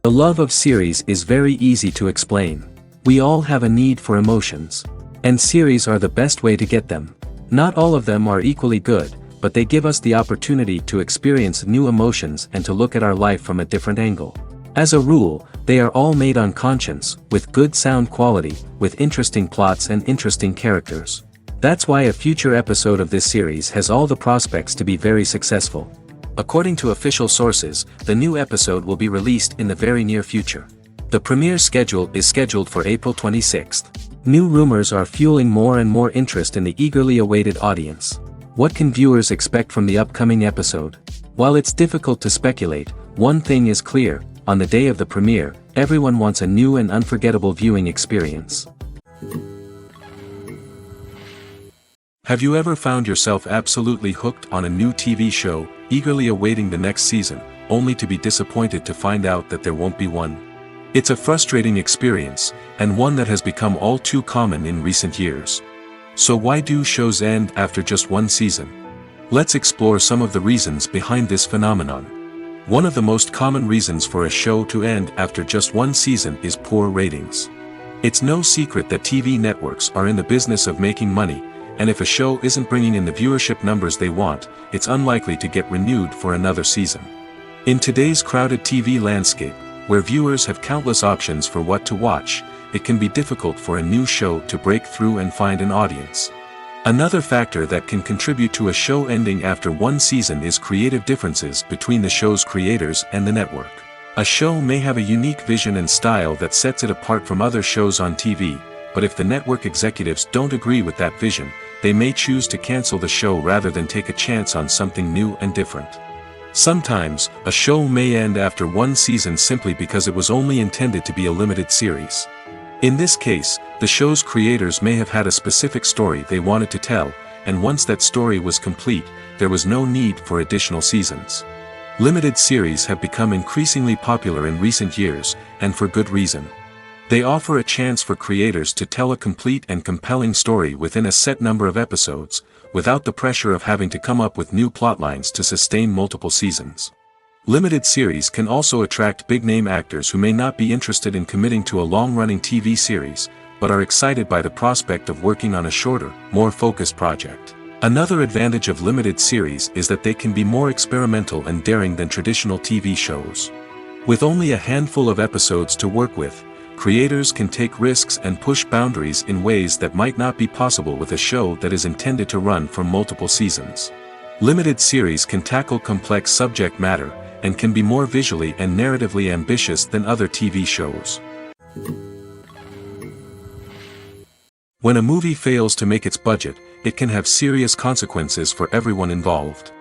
The love of series is very easy to explain. We all have a need for emotions. And series are the best way to get them. Not all of them are equally good, but they give us the opportunity to experience new emotions and to look at our life from a different angle. As a rule, they are all made on conscience, with good sound quality, with interesting plots and interesting characters. That's why a future episode of this series has all the prospects to be very successful. According to official sources, the new episode will be released in the very near future. The premiere schedule is scheduled for April 26th. New rumors are fueling more and more interest in the eagerly awaited audience. What can viewers expect from the upcoming episode? While it's difficult to speculate, one thing is clear: on the day of the premiere, everyone wants a new and unforgettable viewing experience. Have you ever found yourself absolutely hooked on a new TV show, eagerly awaiting the next season, only to be disappointed to find out that there won't be one? It's a frustrating experience, and one that has become all too common in recent years. So why do shows end after just one season? Let's explore some of the reasons behind this phenomenon. One of the most common reasons for a show to end after just one season is poor ratings. It's no secret that TV networks are in the business of making money, and if a show isn't bringing in the viewership numbers they want, it's unlikely to get renewed for another season. In today's crowded TV landscape, where viewers have countless options for what to watch, it can be difficult for a new show to break through and find an audience. Another factor that can contribute to a show ending after one season is creative differences between the show's creators and the network. A show may have a unique vision and style that sets it apart from other shows on TV, but if the network executives don't agree with that vision, they may choose to cancel the show rather than take a chance on something new and different. Sometimes, a show may end after one season simply because it was only intended to be a limited series. In this case, the show's creators may have had a specific story they wanted to tell, and once that story was complete, there was no need for additional seasons. Limited series have become increasingly popular in recent years, and for good reason. They offer a chance for creators to tell a complete and compelling story within a set number of episodes, without the pressure of having to come up with new plotlines to sustain multiple seasons. Limited series can also attract big-name actors who may not be interested in committing to a long-running TV series, but are excited by the prospect of working on a shorter, more focused project. Another advantage of limited series is that they can be more experimental and daring than traditional TV shows. With only a handful of episodes to work with, creators can take risks and push boundaries in ways that might not be possible with a show that is intended to run for multiple seasons. Limited series can tackle complex subject matter, and can be more visually and narratively ambitious than other TV shows. When a movie fails to make its budget, it can have serious consequences for everyone involved.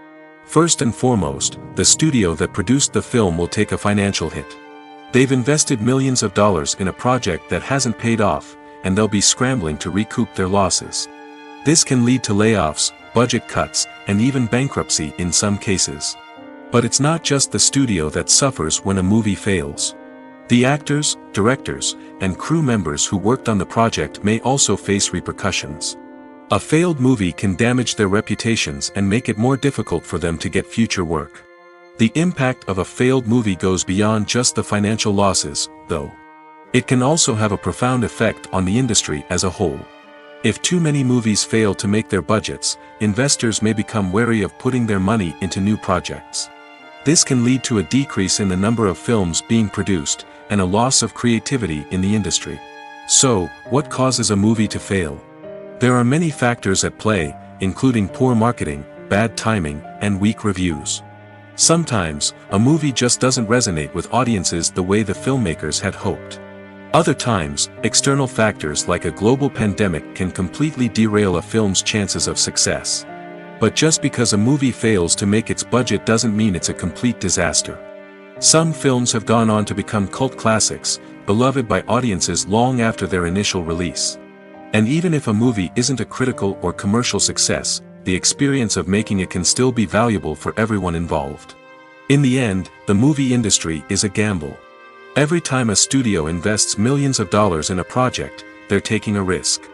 First and foremost, the studio that produced the film will take a financial hit. They've invested millions of dollars in a project that hasn't paid off, and they'll be scrambling to recoup their losses. This can lead to layoffs, budget cuts, and even bankruptcy in some cases. But it's not just the studio that suffers when a movie fails. The actors, directors, and crew members who worked on the project may also face repercussions. A failed movie can damage their reputations and make it more difficult for them to get future work. The impact of a failed movie goes beyond just the financial losses, though. It can also have a profound effect on the industry as a whole. If too many movies fail to make their budgets, investors may become wary of putting their money into new projects. This can lead to a decrease in the number of films being produced, and a loss of creativity in the industry. So, what causes a movie to fail? There are many factors at play, including poor marketing, bad timing, and weak reviews. Sometimes, a movie just doesn't resonate with audiences the way the filmmakers had hoped. Other times, external factors like a global pandemic can completely derail a film's chances of success. But just because a movie fails to make its budget doesn't mean it's a complete disaster. Some films have gone on to become cult classics, beloved by audiences long after their initial release. And even if a movie isn't a critical or commercial success, the experience of making it can still be valuable for everyone involved. In the end, the movie industry is a gamble. Every time a studio invests millions of dollars in a project, they're taking a risk.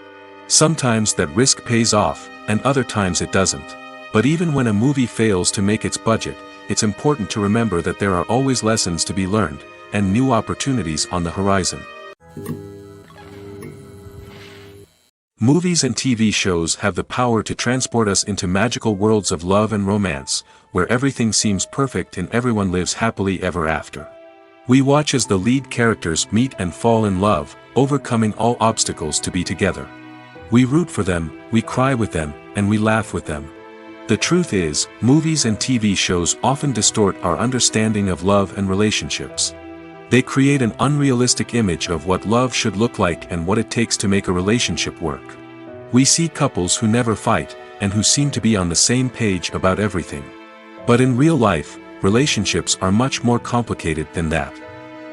Sometimes that risk pays off, and other times it doesn't. But even when a movie fails to make its budget, it's important to remember that there are always lessons to be learned, and new opportunities on the horizon. Movies and TV shows have the power to transport us into magical worlds of love and romance, where everything seems perfect and everyone lives happily ever after. We watch as the lead characters meet and fall in love, overcoming all obstacles to be together. We root for them, we cry with them, and we laugh with them. The truth is, movies and TV shows often distort our understanding of love and relationships. They create an unrealistic image of what love should look like and what it takes to make a relationship work. We see couples who never fight, and who seem to be on the same page about everything. But in real life, relationships are much more complicated than that.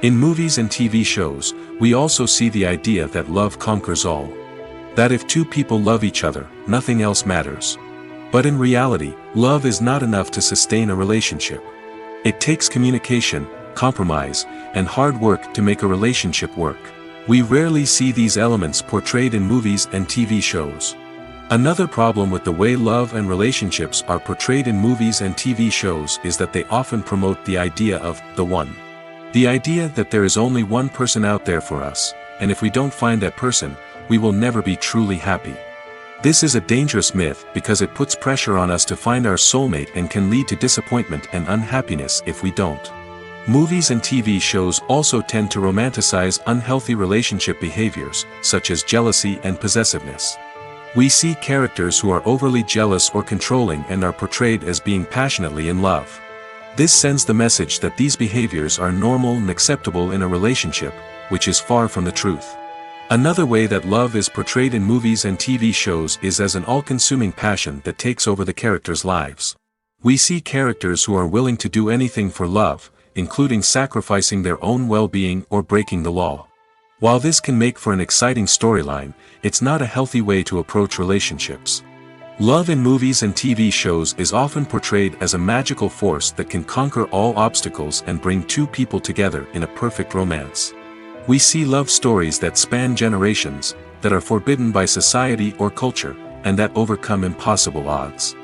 In movies and TV shows, we also see the idea that love conquers all. That if two people love each other, nothing else matters. But in reality, love is not enough to sustain a relationship. It takes communication, compromise, and hard work to make a relationship work. We rarely see these elements portrayed in movies and TV shows. Another problem with the way love and relationships are portrayed in movies and TV shows is that they often promote the idea of the one. The idea that there is only one person out there for us, and if we don't find that person, we will never be truly happy. This is a dangerous myth because it puts pressure on us to find our soulmate and can lead to disappointment and unhappiness if we don't. Movies and TV shows also tend to romanticize unhealthy relationship behaviors, such as jealousy and possessiveness. We see characters who are overly jealous or controlling and are portrayed as being passionately in love. This sends the message that these behaviors are normal and acceptable in a relationship, which is far from the truth. Another way that love is portrayed in movies and TV shows is as an all-consuming passion that takes over the characters' lives. We see characters who are willing to do anything for love, including sacrificing their own well-being or breaking the law. While this can make for an exciting storyline, it's not a healthy way to approach relationships. Love in movies and TV shows is often portrayed as a magical force that can conquer all obstacles and bring two people together in a perfect romance. We see love stories that span generations, that are forbidden by society or culture, and that overcome impossible odds.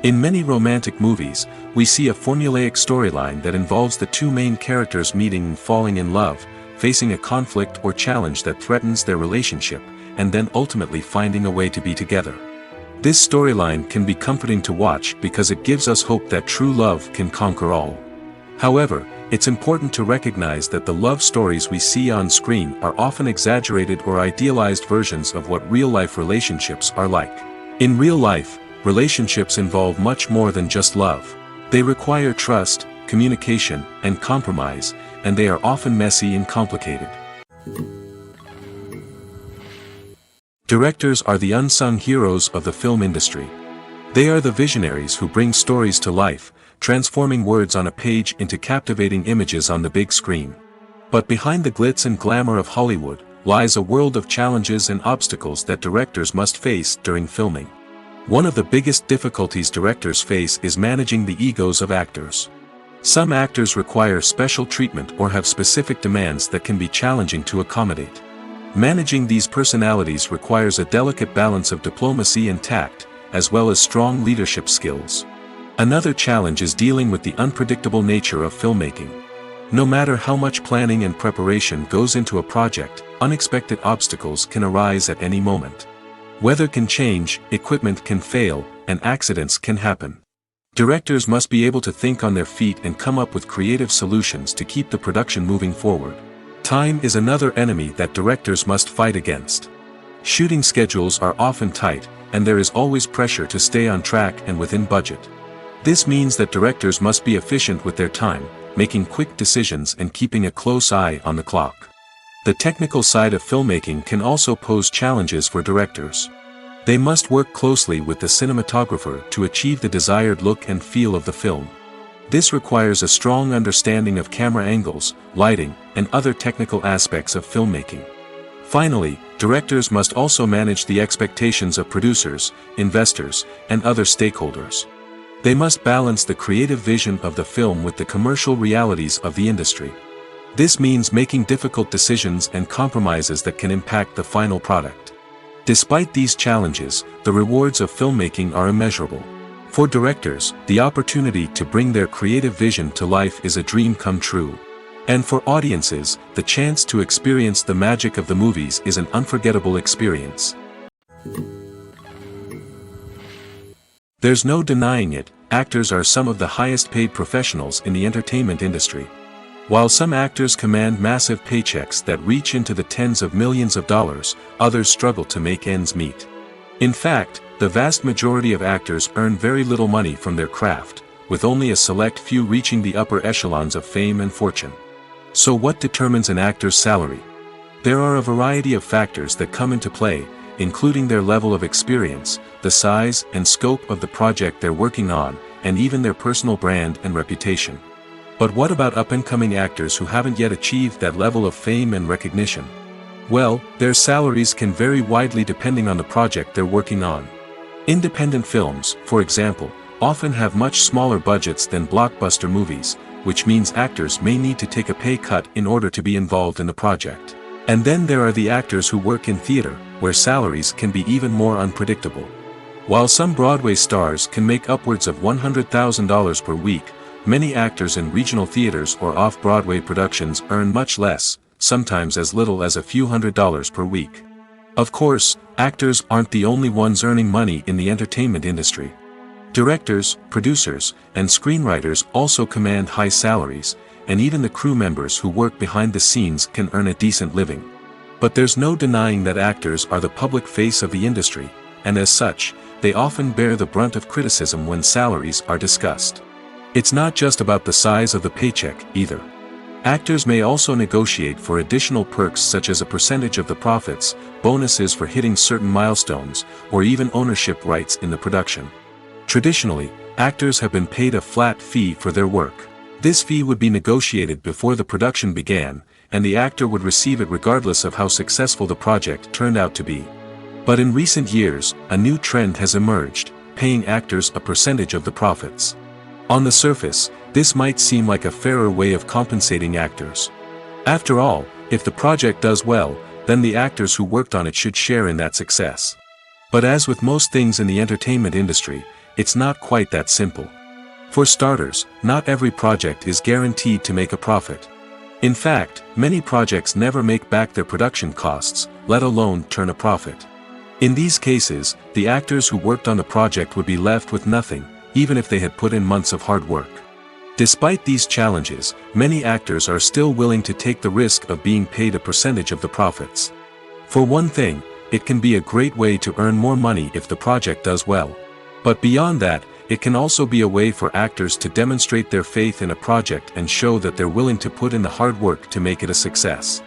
In many romantic movies, we see a formulaic storyline that involves the two main characters meeting and falling in love, facing a conflict or challenge that threatens their relationship, and then ultimately finding a way to be together. This storyline can be comforting to watch because it gives us hope that true love can conquer all. However, it's important to recognize that the love stories we see on screen are often exaggerated or idealized versions of what real-life relationships are like. In real life, relationships involve much more than just love. They require trust, communication, and compromise, and they are often messy and complicated. Directors are the unsung heroes of the film industry. They are the visionaries who bring stories to life, transforming words on a page into captivating images on the big screen. But behind the glitz and glamour of Hollywood lies a world of challenges and obstacles that directors must face during filming. One of the biggest difficulties directors face is managing the egos of actors. Some actors require special treatment or have specific demands that can be challenging to accommodate. Managing these personalities requires a delicate balance of diplomacy and tact, as well as strong leadership skills. Another challenge is dealing with the unpredictable nature of filmmaking. No matter how much planning and preparation goes into a project, unexpected obstacles can arise at any moment. Weather can change, equipment can fail, and accidents can happen. Directors must be able to think on their feet and come up with creative solutions to keep the production moving forward. Time is another enemy that directors must fight against. Shooting schedules are often tight, and there is always pressure to stay on track and within budget. This means that directors must be efficient with their time, making quick decisions and keeping a close eye on the clock. The technical side of filmmaking can also pose challenges for directors. They must work closely with the cinematographer to achieve the desired look and feel of the film. This requires a strong understanding of camera angles, lighting, and other technical aspects of filmmaking. Finally, directors must also manage the expectations of producers, investors, and other stakeholders. They must balance the creative vision of the film with the commercial realities of the industry. This means making difficult decisions and compromises that can impact the final product. Despite these challenges, the rewards of filmmaking are immeasurable. For directors, the opportunity to bring their creative vision to life is a dream come true. And for audiences, the chance to experience the magic of the movies is an unforgettable experience. There's no denying it, actors are some of the highest paid professionals in the entertainment industry. While some actors command massive paychecks that reach into the tens of millions of dollars, others struggle to make ends meet. In fact, the vast majority of actors earn very little money from their craft, with only a select few reaching the upper echelons of fame and fortune. So what determines an actor's salary? There are a variety of factors that come into play, including their level of experience, the size and scope of the project they're working on, and even their personal brand and reputation. But what about up-and-coming actors who haven't yet achieved that level of fame and recognition? Well, their salaries can vary widely depending on the project they're working on. Independent films, for example, often have much smaller budgets than blockbuster movies, which means actors may need to take a pay cut in order to be involved in the project. And then there are the actors who work in theater, where salaries can be even more unpredictable. While some Broadway stars can make upwards of $100,000 per week, many actors in regional theaters or off-Broadway productions earn much less, sometimes as little as a few $100s per week. Of course, actors aren't the only ones earning money in the entertainment industry. Directors, producers, and screenwriters also command high salaries, and even the crew members who work behind the scenes can earn a decent living. But there's no denying that actors are the public face of the industry, and as such, they often bear the brunt of criticism when salaries are discussed. It's not just about the size of the paycheck, either. Actors may also negotiate for additional perks such as a percentage of the profits, bonuses for hitting certain milestones, or even ownership rights in the production. Traditionally, actors have been paid a flat fee for their work. This fee would be negotiated before the production began, and the actor would receive it regardless of how successful the project turned out to be. But in recent years, a new trend has emerged, paying actors a percentage of the profits. On the surface, this might seem like a fairer way of compensating actors. After all, if the project does well, then the actors who worked on it should share in that success. But as with most things in the entertainment industry, it's not quite that simple. For starters, not every project is guaranteed to make a profit. In fact, many projects never make back their production costs, let alone turn a profit. In these cases, the actors who worked on the project would be left with nothing, even if they had put in months of hard work. Despite these challenges, many actors are still willing to take the risk of being paid a percentage of the profits. For one thing, it can be a great way to earn more money if the project does well. But beyond that, it can also be a way for actors to demonstrate their faith in a project and show that they're willing to put in the hard work to make it a success.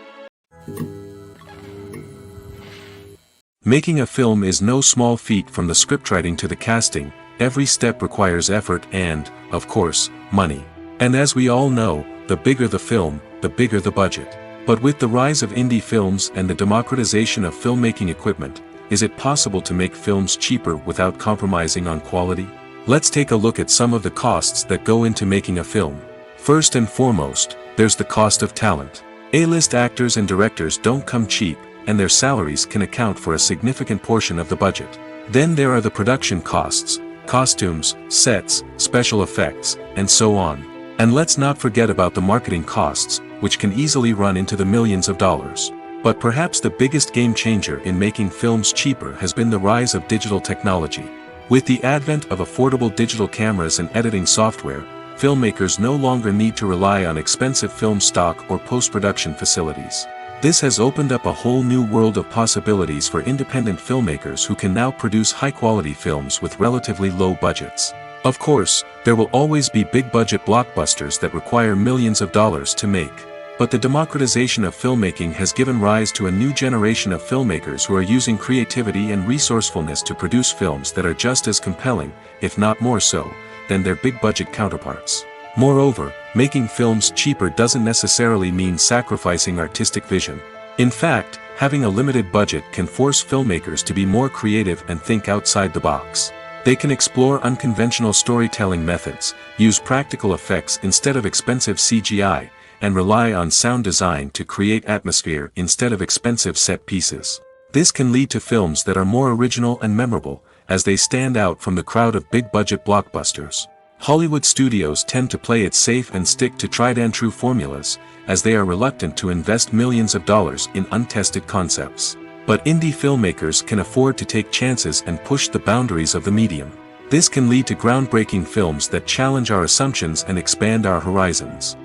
Making a film is no small feat. From the scriptwriting to the casting, every step requires effort and, of course, money. And as we all know, the bigger the film, the bigger the budget. But with the rise of indie films and the democratization of filmmaking equipment, is it possible to make films cheaper without compromising on quality? Let's take a look at some of the costs that go into making a film. First and foremost, there's the cost of talent. A-list actors and directors don't come cheap, and their salaries can account for a significant portion of the budget. Then there are the production costs, costumes, sets, special effects, and so on. And let's not forget about the marketing costs, which can easily run into the millions of dollars. But perhaps the biggest game changer in making films cheaper has been the rise of digital technology. With the advent of affordable digital cameras and editing software, filmmakers no longer need to rely on expensive film stock or post-production facilities. This has opened up a whole new world of possibilities for independent filmmakers who can now produce high-quality films with relatively low budgets. Of course, there will always be big-budget blockbusters that require millions of dollars to make. But the democratization of filmmaking has given rise to a new generation of filmmakers who are using creativity and resourcefulness to produce films that are just as compelling, if not more so, than their big-budget counterparts. Moreover, making films cheaper doesn't necessarily mean sacrificing artistic vision. In fact, having a limited budget can force filmmakers to be more creative and think outside the box. They can explore unconventional storytelling methods, use practical effects instead of expensive CGI, and rely on sound design to create atmosphere instead of expensive set pieces. This can lead to films that are more original and memorable, as they stand out from the crowd of big-budget blockbusters. Hollywood studios tend to play it safe and stick to tried-and-true formulas, as they are reluctant to invest millions of dollars in untested concepts. But indie filmmakers can afford to take chances and push the boundaries of the medium. This can lead to groundbreaking films that challenge our assumptions and expand our horizons.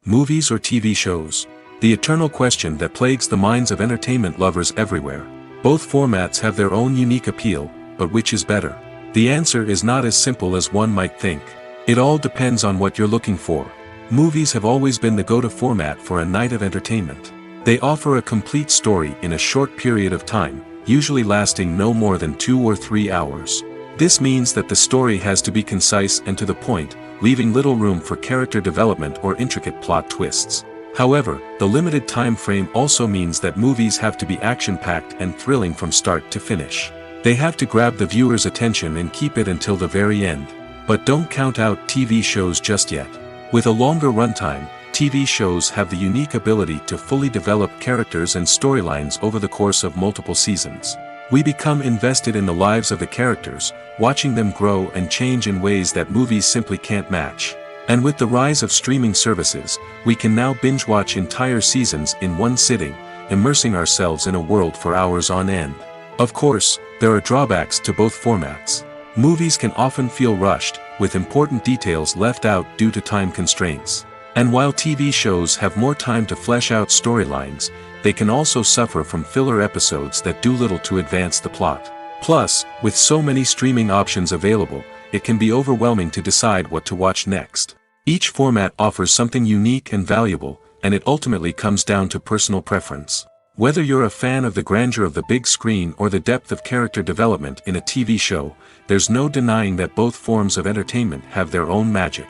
Movies or TV shows? The eternal question that plagues the minds of entertainment lovers everywhere. Both formats have their own unique appeal, but which is better? The answer is not as simple as one might think. It all depends on what you're looking for. Movies have always been the go-to format for a night of entertainment. They offer a complete story in a short period of time, usually lasting no more than 2 or 3 hours. This means that the story has to be concise and to the point, leaving little room for character development or intricate plot twists. However, the limited time frame also means that movies have to be action-packed and thrilling from start to finish. They have to grab the viewer's attention and keep it until the very end. But don't count out TV shows just yet. With a longer runtime, TV shows have the unique ability to fully develop characters and storylines over the course of multiple seasons. We become invested in the lives of the characters, watching them grow and change in ways that movies simply can't match. And with the rise of streaming services, we can now binge-watch entire seasons in one sitting, immersing ourselves in a world for hours on end. Of course, there are drawbacks to both formats. Movies can often feel rushed, with important details left out due to time constraints. And while TV shows have more time to flesh out storylines, they can also suffer from filler episodes that do little to advance the plot. Plus, with so many streaming options available, it can be overwhelming to decide what to watch next. Each format offers something unique and valuable, and it ultimately comes down to personal preference. Whether you're a fan of the grandeur of the big screen or the depth of character development in a TV show, there's no denying that both forms of entertainment have their own magic.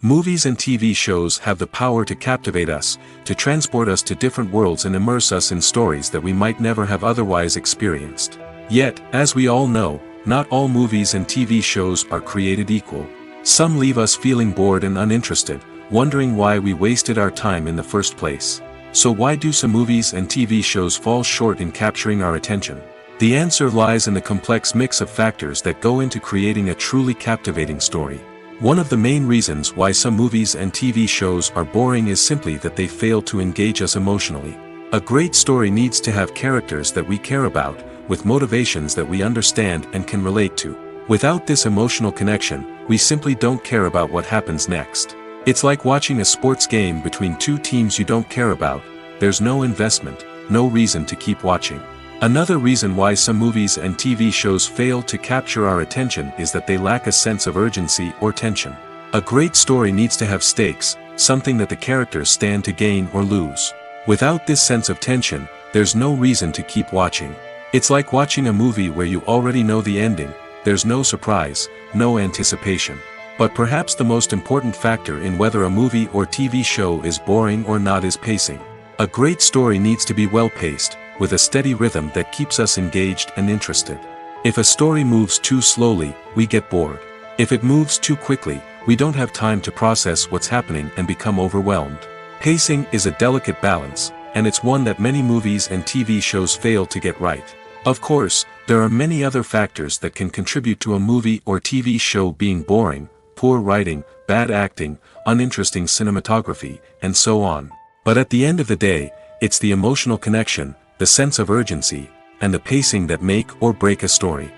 Movies and TV shows have the power to captivate us, to transport us to different worlds and immerse us in stories that we might never have otherwise experienced. Yet, as we all know, not all movies and TV shows are created equal. Some leave us feeling bored and uninterested, wondering why we wasted our time in the first place. So why do some movies and TV shows fall short in capturing our attention? The answer lies in the complex mix of factors that go into creating a truly captivating story. One of the main reasons why some movies and TV shows are boring is simply that they fail to engage us emotionally. A great story needs to have characters that we care about, with motivations that we understand and can relate to. Without this emotional connection, we simply don't care about what happens next. It's like watching a sports game between two teams you don't care about. There's no investment, no reason to keep watching. Another reason why some movies and TV shows fail to capture our attention is that they lack a sense of urgency or tension. A great story needs to have stakes, something that the characters stand to gain or lose. Without this sense of tension, there's no reason to keep watching. It's like watching a movie where you already know the ending. There's no surprise, no anticipation. But perhaps the most important factor in whether a movie or TV show is boring or not is pacing. A great story needs to be well-paced, with a steady rhythm that keeps us engaged and interested. If a story moves too slowly, we get bored. If it moves too quickly, we don't have time to process what's happening and become overwhelmed. Pacing is a delicate balance, and it's one that many movies and TV shows fail to get right. Of course, there are many other factors that can contribute to a movie or TV show being boring: poor writing, bad acting, uninteresting cinematography, and so on. But at the end of the day, it's the emotional connection, the sense of urgency, and the pacing that make or break a story.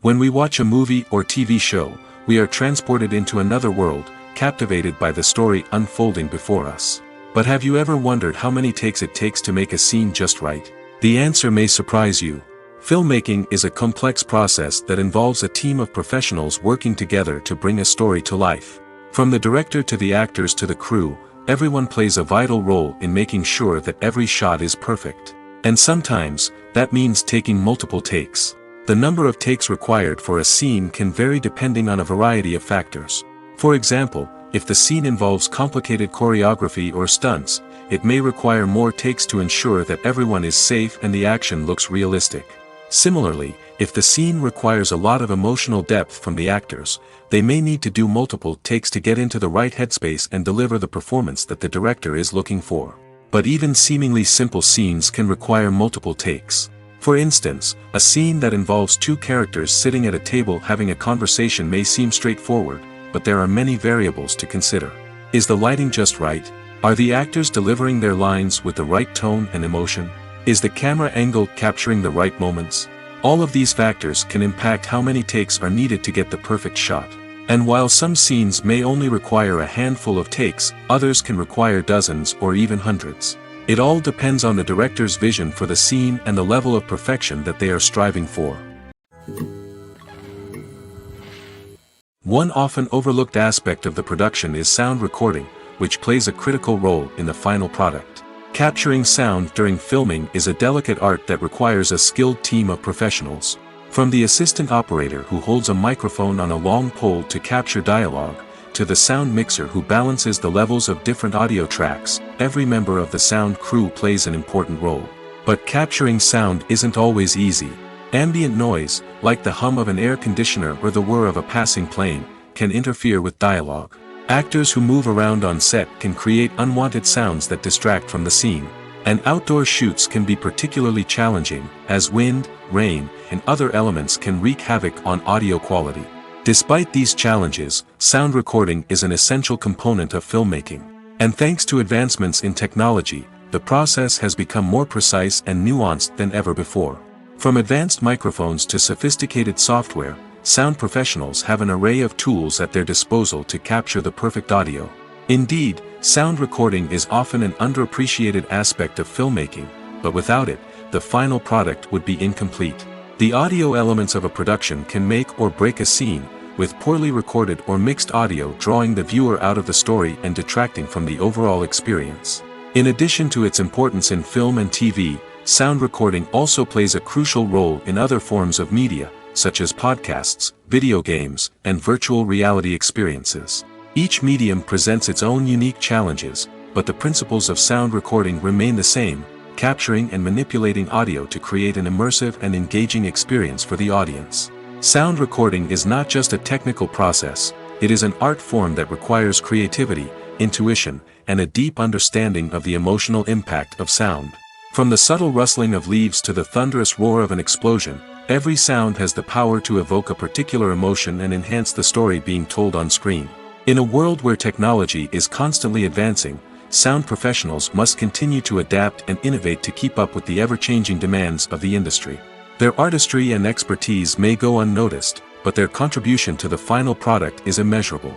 When we watch a movie or TV show, we are transported into another world, captivated by the story unfolding before us. But have you ever wondered how many takes it takes to make a scene just right? The answer may surprise you. Filmmaking is a complex process that involves a team of professionals working together to bring a story to life. From the director to the actors to the crew, everyone plays a vital role in making sure that every shot is perfect. And sometimes, that means taking multiple takes. The number of takes required for a scene can vary depending on a variety of factors. For example, if the scene involves complicated choreography or stunts, it may require more takes to ensure that everyone is safe and the action looks realistic. Similarly, If the scene requires a lot of emotional depth from the actors, they may need to do multiple takes to get into the right headspace and deliver the performance that the director is looking for. But even seemingly simple scenes can require multiple takes. For instance, a scene that involves two characters sitting at a table having a conversation may seem straightforward, but there are many variables to consider. Is the lighting just right? Are the actors delivering their lines with the right tone and emotion? Is the camera angle capturing the right moments? All of these factors can impact how many takes are needed to get the perfect shot. And while some scenes may only require a handful of takes, others can require dozens or even hundreds. It all depends on the director's vision for the scene and the level of perfection that they are striving for. One often overlooked aspect of the production is sound recording, which plays a critical role in the final product. Capturing sound during filming is a delicate art that requires a skilled team of professionals. From the assistant operator who holds a microphone on a long pole to capture dialogue, to the sound mixer who balances the levels of different audio tracks, every member of the sound crew plays an important role. But capturing sound isn't always easy. Ambient noise, like the hum of an air conditioner or the whir of a passing plane, can interfere with dialogue. Actors who move around on set can create unwanted sounds that distract from the scene. And outdoor shoots can be particularly challenging, as wind, rain, and other elements can wreak havoc on audio quality. Despite these challenges, sound recording is an essential component of filmmaking. And thanks to advancements in technology, the process has become more precise and nuanced than ever before. From advanced microphones to sophisticated software, sound professionals have an array of tools at their disposal to capture the perfect audio. Indeed, sound recording is often an underappreciated aspect of filmmaking, but without it, the final product would be incomplete. The audio elements of a production can make or break a scene, with poorly recorded or mixed audio drawing the viewer out of the story and detracting from the overall experience. In addition to its importance in film and TV, sound recording also plays a crucial role in other forms of media, such as podcasts, video games, and virtual reality experiences. Each medium presents its own unique challenges, but the principles of sound recording remain the same, capturing and manipulating audio to create an immersive and engaging experience for the audience. Sound recording is not just a technical process, it is an art form that requires creativity, intuition, and a deep understanding of the emotional impact of sound. From the subtle rustling of leaves to the thunderous roar of an explosion, every sound has the power to evoke a particular emotion and enhance the story being told on screen. In a world where technology is constantly advancing, sound professionals must continue to adapt and innovate to keep up with the ever-changing demands of the industry. Their artistry and expertise may go unnoticed, but their contribution to the final product is immeasurable.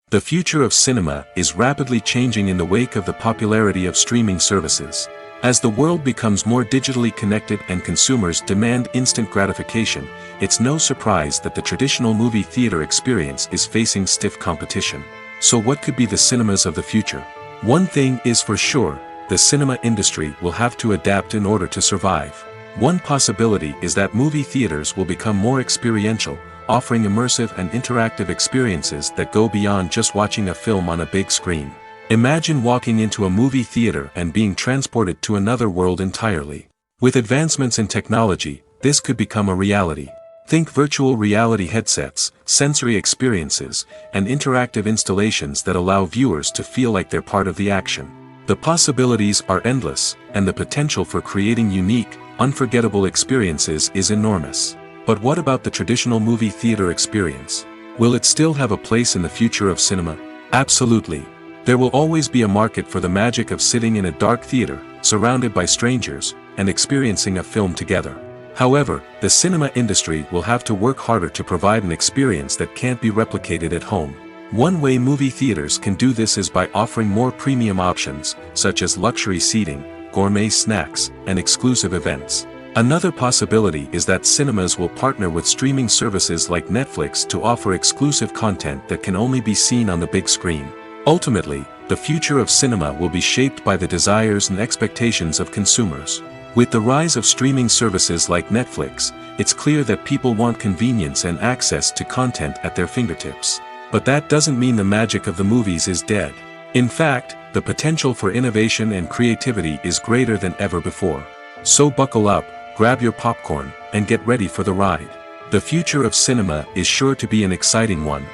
The future of cinema is rapidly changing in the wake of the popularity of streaming services. As the world becomes more digitally connected and consumers demand instant gratification, it's no surprise that the traditional movie theater experience is facing stiff competition. So what could be the cinemas of the future? One thing is for sure, the cinema industry will have to adapt in order to survive. One possibility is that movie theaters will become more experiential, offering immersive and interactive experiences that go beyond just watching a film on a big screen. Imagine walking into a movie theater and being transported to another world entirely. With advancements in technology, this could become a reality. Think virtual reality headsets, sensory experiences, and interactive installations that allow viewers to feel like they're part of the action. The possibilities are endless, and the potential for creating unique, unforgettable experiences is enormous. But what about the traditional movie theater experience? Will it still have a place in the future of cinema? Absolutely. There will always be a market for the magic of sitting in a dark theater, surrounded by strangers, and experiencing a film together. However, the cinema industry will have to work harder to provide an experience that can't be replicated at home. One way movie theaters can do this is by offering more premium options, such as luxury seating, gourmet snacks, and exclusive events. Another possibility is that cinemas will partner with streaming services like Netflix to offer exclusive content that can only be seen on the big screen. Ultimately, the future of cinema will be shaped by the desires and expectations of consumers. With the rise of streaming services like Netflix, it's clear that people want convenience and access to content at their fingertips. But that doesn't mean the magic of the movies is dead. In fact, the potential for innovation and creativity is greater than ever before. So buckle up, grab your popcorn, and get ready for the ride. The future of cinema is sure to be an exciting one.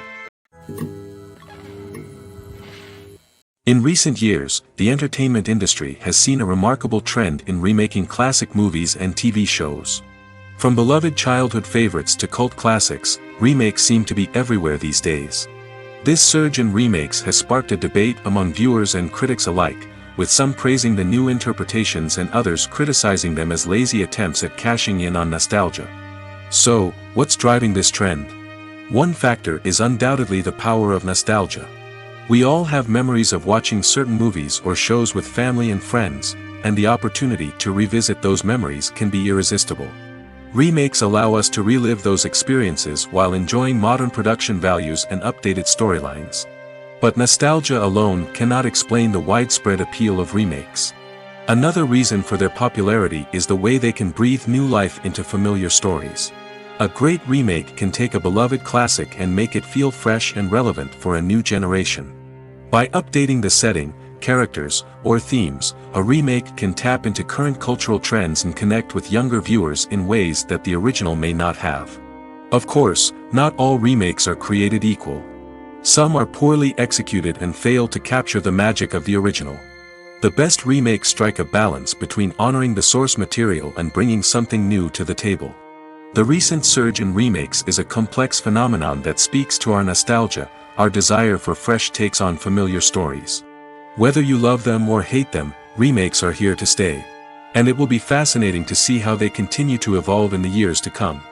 In recent years, the entertainment industry has seen a remarkable trend in remaking classic movies and TV shows. From beloved childhood favorites to cult classics, remakes seem to be everywhere these days. This surge in remakes has sparked a debate among viewers and critics alike, with some praising the new interpretations and others criticizing them as lazy attempts at cashing in on nostalgia. So, what's driving this trend? One factor is undoubtedly the power of nostalgia. We all have memories of watching certain movies or shows with family and friends, and the opportunity to revisit those memories can be irresistible. Remakes allow us to relive those experiences while enjoying modern production values and updated storylines. But nostalgia alone cannot explain the widespread appeal of remakes. Another reason for their popularity is the way they can breathe new life into familiar stories. A great remake can take a beloved classic and make it feel fresh and relevant for a new generation. By updating the setting, characters, or themes, a remake can tap into current cultural trends and connect with younger viewers in ways that the original may not have. Of course, not all remakes are created equal. Some are poorly executed and fail to capture the magic of the original. The best remakes strike a balance between honoring the source material and bringing something new to the table. The recent surge in remakes is a complex phenomenon that speaks to our nostalgia, our desire for fresh takes on familiar stories. Whether you love them or hate them, remakes are here to stay. And it will be fascinating to see how they continue to evolve in the years to come.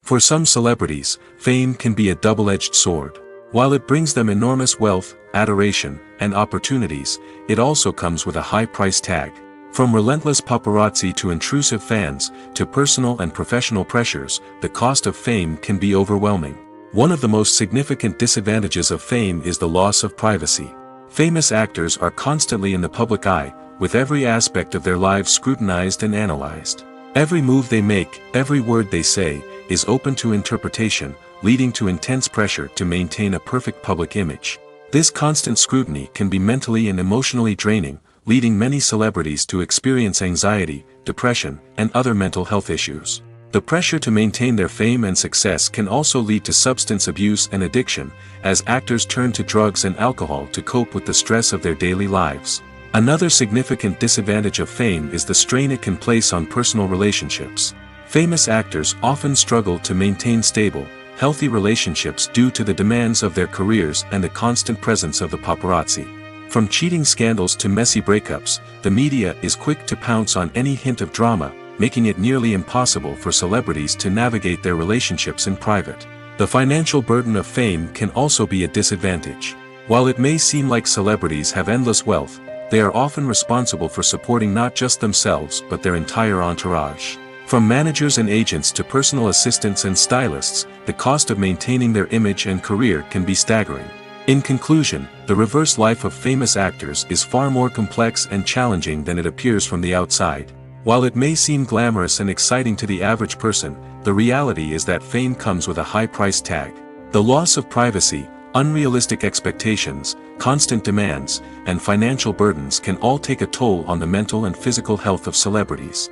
For some celebrities, fame can be a double-edged sword. While it brings them enormous wealth, adoration, and opportunities, it also comes with a high price tag. From relentless paparazzi to intrusive fans, to personal and professional pressures, the cost of fame can be overwhelming. One of the most significant disadvantages of fame is the loss of privacy. Famous actors are constantly in the public eye, with every aspect of their lives scrutinized and analyzed. Every move they make, every word they say, is open to interpretation, leading to intense pressure to maintain a perfect public image. This constant scrutiny can be mentally and emotionally draining, leading many celebrities to experience anxiety, depression, and other mental health issues. The pressure to maintain their fame and success can also lead to substance abuse and addiction, as actors turn to drugs and alcohol to cope with the stress of their daily lives. Another significant disadvantage of fame is the strain it can place on personal relationships. Famous actors often struggle to maintain stable, healthy relationships due to the demands of their careers and the constant presence of the paparazzi. From cheating scandals to messy breakups, the media is quick to pounce on any hint of drama, making it nearly impossible for celebrities to navigate their relationships in private. The financial burden of fame can also be a disadvantage. While it may seem like celebrities have endless wealth, they are often responsible for supporting not just themselves but their entire entourage. From managers and agents to personal assistants and stylists, the cost of maintaining their image and career can be staggering. In conclusion, the reverse life of famous actors is far more complex and challenging than it appears from the outside. While it may seem glamorous and exciting to the average person, the reality is that fame comes with a high price tag. The loss of privacy, unrealistic expectations, constant demands, and financial burdens can all take a toll on the mental and physical health of celebrities.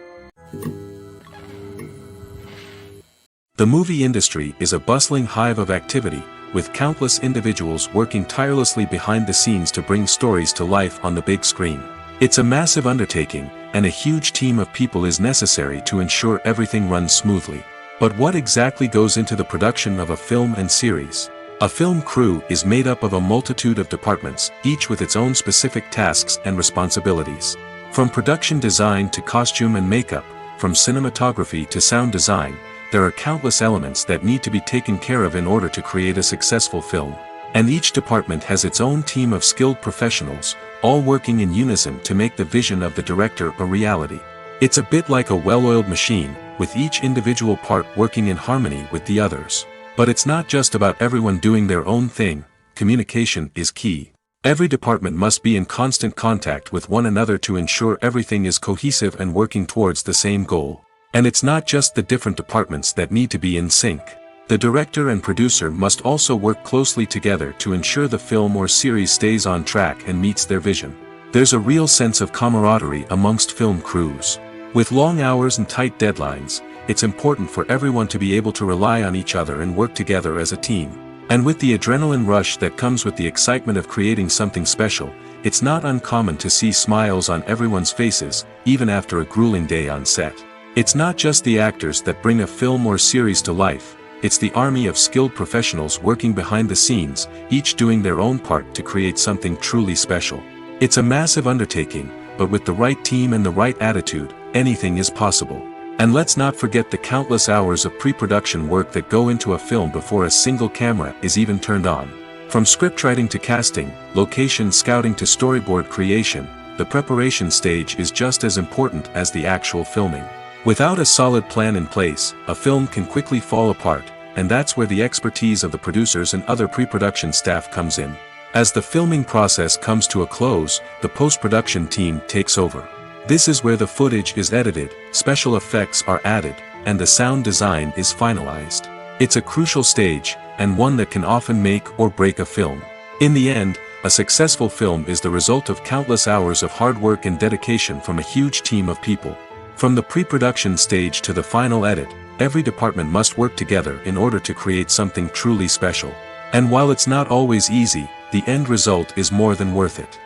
The movie industry is a bustling hive of activity, with countless individuals working tirelessly behind the scenes to bring stories to life on the big screen. It's a massive undertaking, and a huge team of people is necessary to ensure everything runs smoothly. But what exactly goes into the production of a film and series? A film crew is made up of a multitude of departments, each with its own specific tasks and responsibilities. From production design to costume and makeup, from cinematography to sound design, there are countless elements that need to be taken care of in order to create a successful film. And each department has its own team of skilled professionals, all working in unison to make the vision of the director a reality. It's a bit like a well-oiled machine, with each individual part working in harmony with the others. But it's not just about everyone doing their own thing. Communication is key. Every department must be in constant contact with one another to ensure everything is cohesive and working towards the same goal. And it's not just the different departments that need to be in sync. The director and producer must also work closely together to ensure the film or series stays on track and meets their vision. There's a real sense of camaraderie amongst film crews. With long hours and tight deadlines, it's important for everyone to be able to rely on each other and work together as a team. And with the adrenaline rush that comes with the excitement of creating something special, it's not uncommon to see smiles on everyone's faces, even after a grueling day on set. It's not just the actors that bring a film or series to life, it's the army of skilled professionals working behind the scenes, each doing their own part to create something truly special. It's a massive undertaking, but with the right team and the right attitude, anything is possible. And let's not forget the countless hours of pre-production work that go into a film before a single camera is even turned on. From scriptwriting to casting, location scouting to storyboard creation, the preparation stage is just as important as the actual filming. Without a solid plan in place, a film can quickly fall apart, and that's where the expertise of the producers and other pre-production staff comes in. As the filming process comes to a close, the post-production team takes over. This is where the footage is edited, special effects are added, and the sound design is finalized. It's a crucial stage, and one that can often make or break a film. In the end, a successful film is the result of countless hours of hard work and dedication from a huge team of people. From the pre-production stage to the final edit, every department must work together in order to create something truly special. And while it's not always easy, the end result is more than worth it.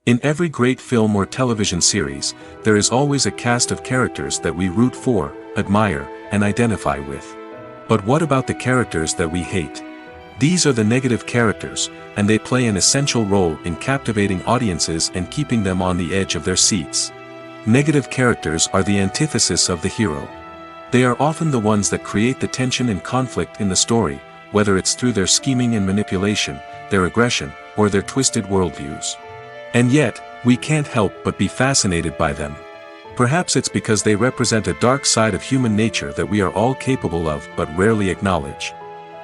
In every great film or television series, there is always a cast of characters that we root for, admire, and identify with. But what about the characters that we hate? These are the negative characters, and they play an essential role in captivating audiences and keeping them on the edge of their seats. Negative characters are the antithesis of the hero. They are often the ones that create the tension and conflict in the story, whether it's through their scheming and manipulation, their aggression, or their twisted worldviews. And yet, we can't help but be fascinated by them. Perhaps it's because they represent a dark side of human nature that we are all capable of but rarely acknowledge.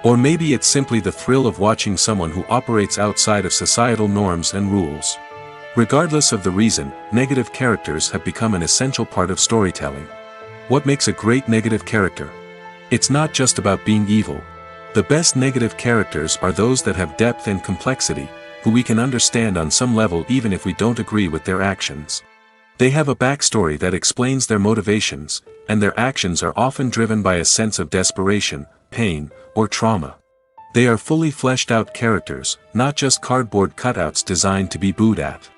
Or maybe it's simply the thrill of watching someone who operates outside of societal norms and rules. Regardless of the reason, negative characters have become an essential part of storytelling. What makes a great negative character? It's not just about being evil. The best negative characters are those that have depth and complexity, who we can understand on some level even if we don't agree with their actions. They have a backstory that explains their motivations, and their actions are often driven by a sense of desperation, pain, or trauma. They are fully fleshed out characters, not just cardboard cutouts designed to be booed at.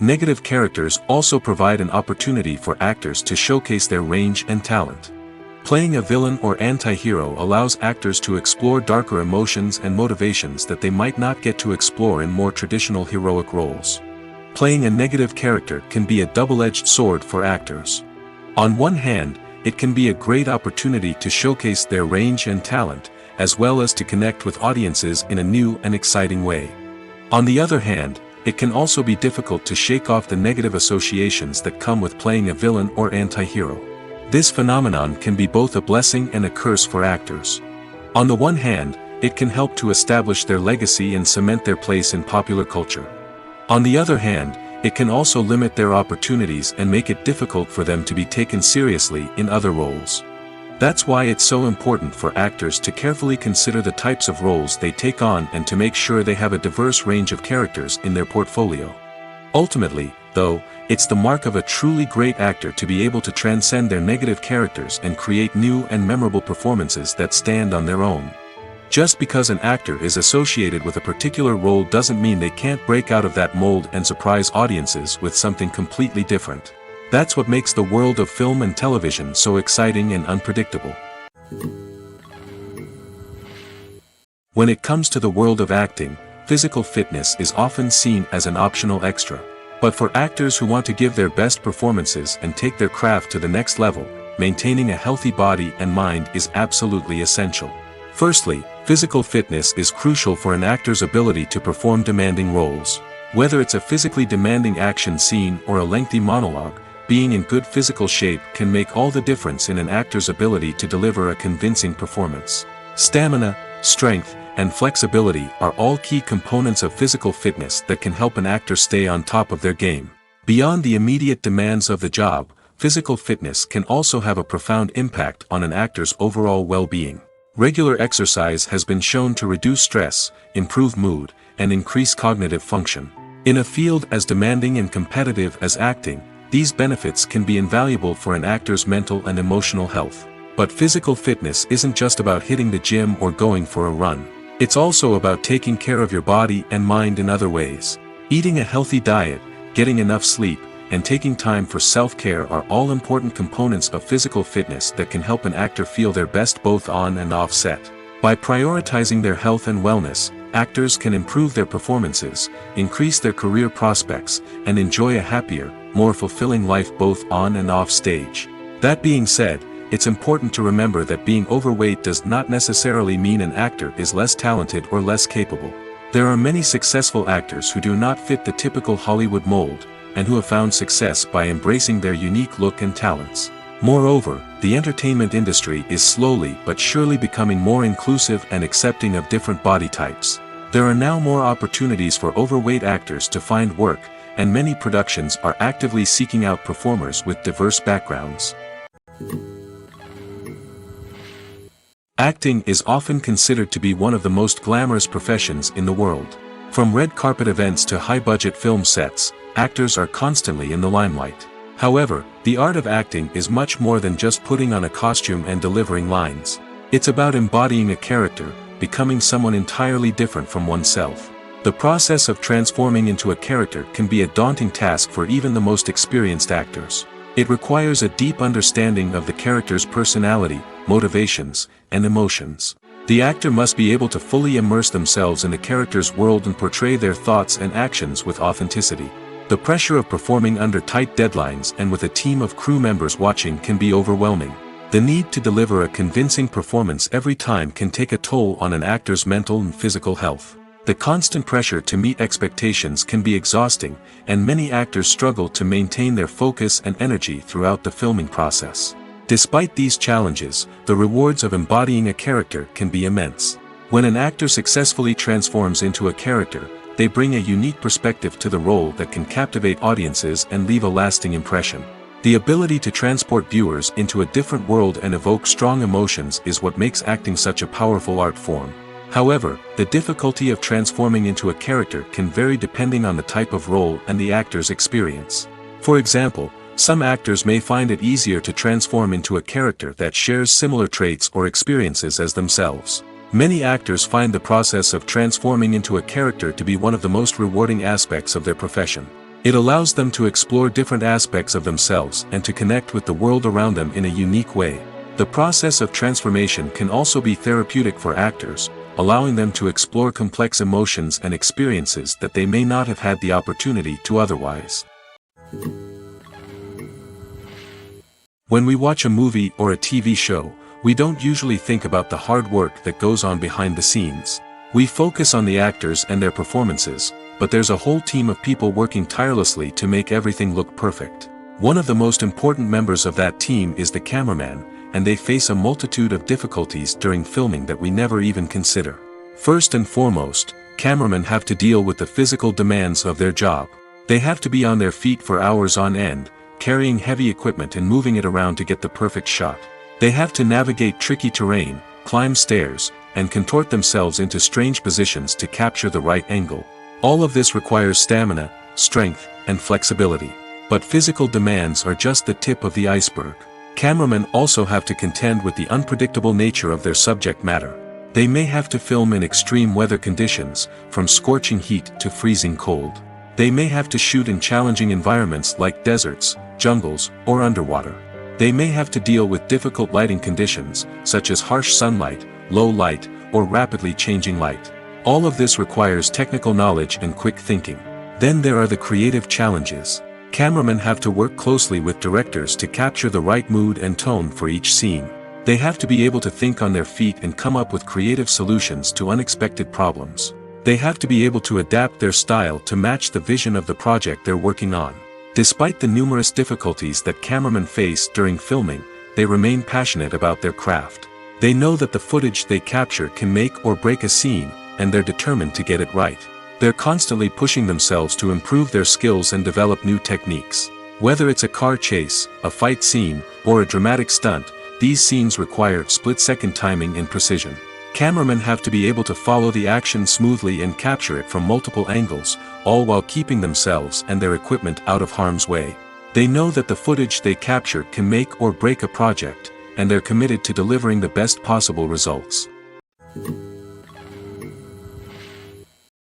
Negative characters also provide an opportunity for actors to showcase their range and talent. Playing a villain or anti-hero allows actors to explore darker emotions and motivations that they might not get to explore in more traditional heroic roles. Playing a negative character can be a double-edged sword for actors. On one hand, it can be a great opportunity to showcase their range and talent, as well as to connect with audiences in a new and exciting way. On the other hand, it can also be difficult to shake off the negative associations that come with playing a villain or anti-hero. This phenomenon can be both a blessing and a curse for actors. On the one hand, it can help to establish their legacy and cement their place in popular culture. On the other hand, it can also limit their opportunities and make it difficult for them to be taken seriously in other roles. That's why it's so important for actors to carefully consider the types of roles they take on and to make sure they have a diverse range of characters in their portfolio. Ultimately, though, it's the mark of a truly great actor to be able to transcend their negative characters and create new and memorable performances that stand on their own. Just because an actor is associated with a particular role doesn't mean they can't break out of that mold and surprise audiences with something completely different. That's what makes the world of film and television so exciting and unpredictable. When it comes to the world of acting, physical fitness is often seen as an optional extra. But for actors who want to give their best performances and take their craft to the next level, maintaining a healthy body and mind is absolutely essential. Firstly, physical fitness is crucial for an actor's ability to perform demanding roles. Whether it's a physically demanding action scene or a lengthy monologue, being in good physical shape can make all the difference in an actor's ability to deliver a convincing performance. Stamina, strength, and flexibility are all key components of physical fitness that can help an actor stay on top of their game. Beyond the immediate demands of the job, physical fitness can also have a profound impact on an actor's overall well-being. Regular exercise has been shown to reduce stress, improve mood, and increase cognitive function. In a field as demanding and competitive as acting, these benefits can be invaluable for an actor's mental and emotional health. But physical fitness isn't just about hitting the gym or going for a run. It's also about taking care of your body and mind in other ways. Eating a healthy diet, getting enough sleep, and taking time for self-care are all important components of physical fitness that can help an actor feel their best both on and off set. By prioritizing their health and wellness, actors can improve their performances, increase their career prospects, and enjoy a happier, more fulfilling life both on and off stage. That being said, it's important to remember that being overweight does not necessarily mean an actor is less talented or less capable. There are many successful actors who do not fit the typical Hollywood mold, and who have found success by embracing their unique look and talents. Moreover, the entertainment industry is slowly but surely becoming more inclusive and accepting of different body types. There are now more opportunities for overweight actors to find work, and many productions are actively seeking out performers with diverse backgrounds. Acting is often considered to be one of the most glamorous professions in the world. From red carpet events to high-budget film sets, actors are constantly in the limelight. However, the art of acting is much more than just putting on a costume and delivering lines. It's about embodying a character, becoming someone entirely different from oneself. The process of transforming into a character can be a daunting task for even the most experienced actors. It requires a deep understanding of the character's personality, motivations, and emotions. The actor must be able to fully immerse themselves in the character's world and portray their thoughts and actions with authenticity. The pressure of performing under tight deadlines and with a team of crew members watching can be overwhelming. The need to deliver a convincing performance every time can take a toll on an actor's mental and physical health. The constant pressure to meet expectations can be exhausting, and many actors struggle to maintain their focus and energy throughout the filming process. Despite these challenges, the rewards of embodying a character can be immense. When an actor successfully transforms into a character, they bring a unique perspective to the role that can captivate audiences and leave a lasting impression. The ability to transport viewers into a different world and evoke strong emotions is what makes acting such a powerful art form. However, the difficulty of transforming into a character can vary depending on the type of role and the actor's experience. For example, some actors may find it easier to transform into a character that shares similar traits or experiences as themselves. Many actors find the process of transforming into a character to be one of the most rewarding aspects of their profession. It allows them to explore different aspects of themselves and to connect with the world around them in a unique way. The process of transformation can also be therapeutic for actors, allowing them to explore complex emotions and experiences that they may not have had the opportunity to otherwise. When we watch a movie or a TV show, we don't usually think about the hard work that goes on behind the scenes. We focus on the actors and their performances, but there's a whole team of people working tirelessly to make everything look perfect. One of the most important members of that team is the cameraman, and they face a multitude of difficulties during filming that we never even consider. First and foremost, cameramen have to deal with the physical demands of their job. They have to be on their feet for hours on end, carrying heavy equipment and moving it around to get the perfect shot. They have to navigate tricky terrain, climb stairs, and contort themselves into strange positions to capture the right angle. All of this requires stamina, strength, and flexibility. But physical demands are just the tip of the iceberg. Cameramen also have to contend with the unpredictable nature of their subject matter. They may have to film in extreme weather conditions, from scorching heat to freezing cold. They may have to shoot in challenging environments like deserts, jungles, or underwater. They may have to deal with difficult lighting conditions, such as harsh sunlight, low light, or rapidly changing light. All of this requires technical knowledge and quick thinking. Then there are the creative challenges. Cameramen have to work closely with directors to capture the right mood and tone for each scene. They have to be able to think on their feet and come up with creative solutions to unexpected problems. They have to be able to adapt their style to match the vision of the project they're working on. Despite the numerous difficulties that cameramen face during filming, they remain passionate about their craft. They know that the footage they capture can make or break a scene, and they're determined to get it right. They're constantly pushing themselves to improve their skills and develop new techniques. Whether it's a car chase, a fight scene, or a dramatic stunt, these scenes require split-second timing and precision. Cameramen have to be able to follow the action smoothly and capture it from multiple angles, all while keeping themselves and their equipment out of harm's way. They know that the footage they capture can make or break a project, and they're committed to delivering the best possible results.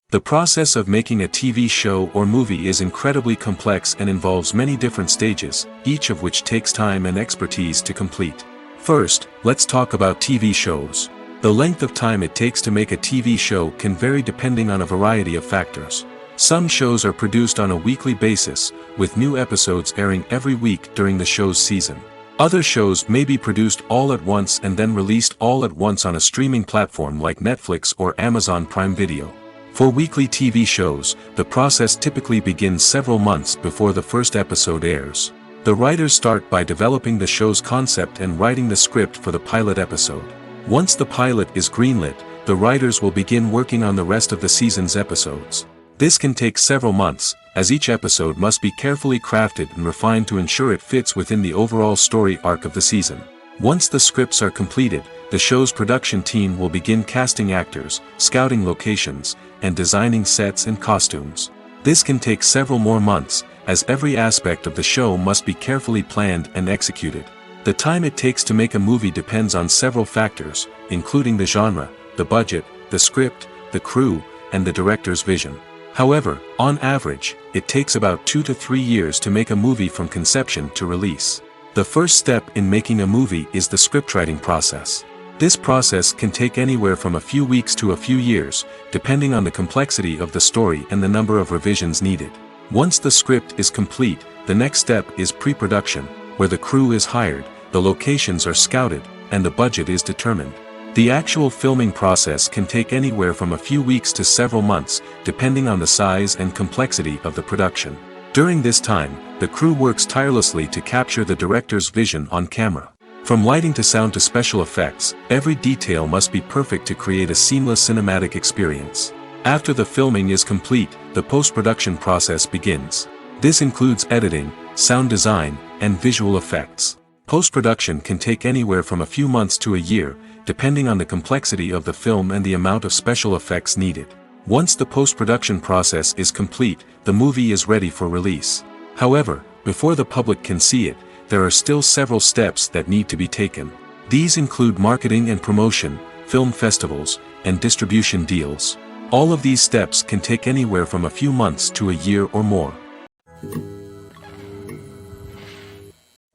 The process of making a TV show or movie is incredibly complex and involves many different stages, each of which takes time and expertise to complete. First, let's talk about TV shows. The length of time it takes to make a TV show can vary depending on a variety of factors. Some shows are produced on a weekly basis, with new episodes airing every week during the show's season. Other shows may be produced all at once and then released all at once on a streaming platform like Netflix or Amazon Prime Video. For weekly TV shows, the process typically begins several months before the first episode airs. The writers start by developing the show's concept and writing the script for the pilot episode. Once the pilot is greenlit, the writers will begin working on the rest of the season's episodes. This can take several months, as each episode must be carefully crafted and refined to ensure it fits within the overall story arc of the season. Once the scripts are completed, the show's production team will begin casting actors, scouting locations, and designing sets and costumes. This can take several more months, as every aspect of the show must be carefully planned and executed. The time it takes to make a movie depends on several factors, including the genre, the budget, the script, the crew, and the director's vision. However, on average, it takes about 2 to 3 years to make a movie from conception to release. The first step in making a movie is the scriptwriting process. This process can take anywhere from a few weeks to a few years, depending on the complexity of the story and the number of revisions needed. Once the script is complete, the next step is pre-production, where the crew is hired, the locations are scouted, and the budget is determined. The actual filming process can take anywhere from a few weeks to several months, depending on the size and complexity of the production. During this time, the crew works tirelessly to capture the director's vision on camera. From lighting to sound to special effects, every detail must be perfect to create a seamless cinematic experience. After the filming is complete, the post-production process begins. This includes editing, sound design, and visual effects. Post-production can take anywhere from a few months to a year, depending on the complexity of the film and the amount of special effects needed. Once the post-production process is complete, the movie is ready for release. However, before the public can see it, there are still several steps that need to be taken. These include marketing and promotion, film festivals, and distribution deals. All of these steps can take anywhere from a few months to a year or more.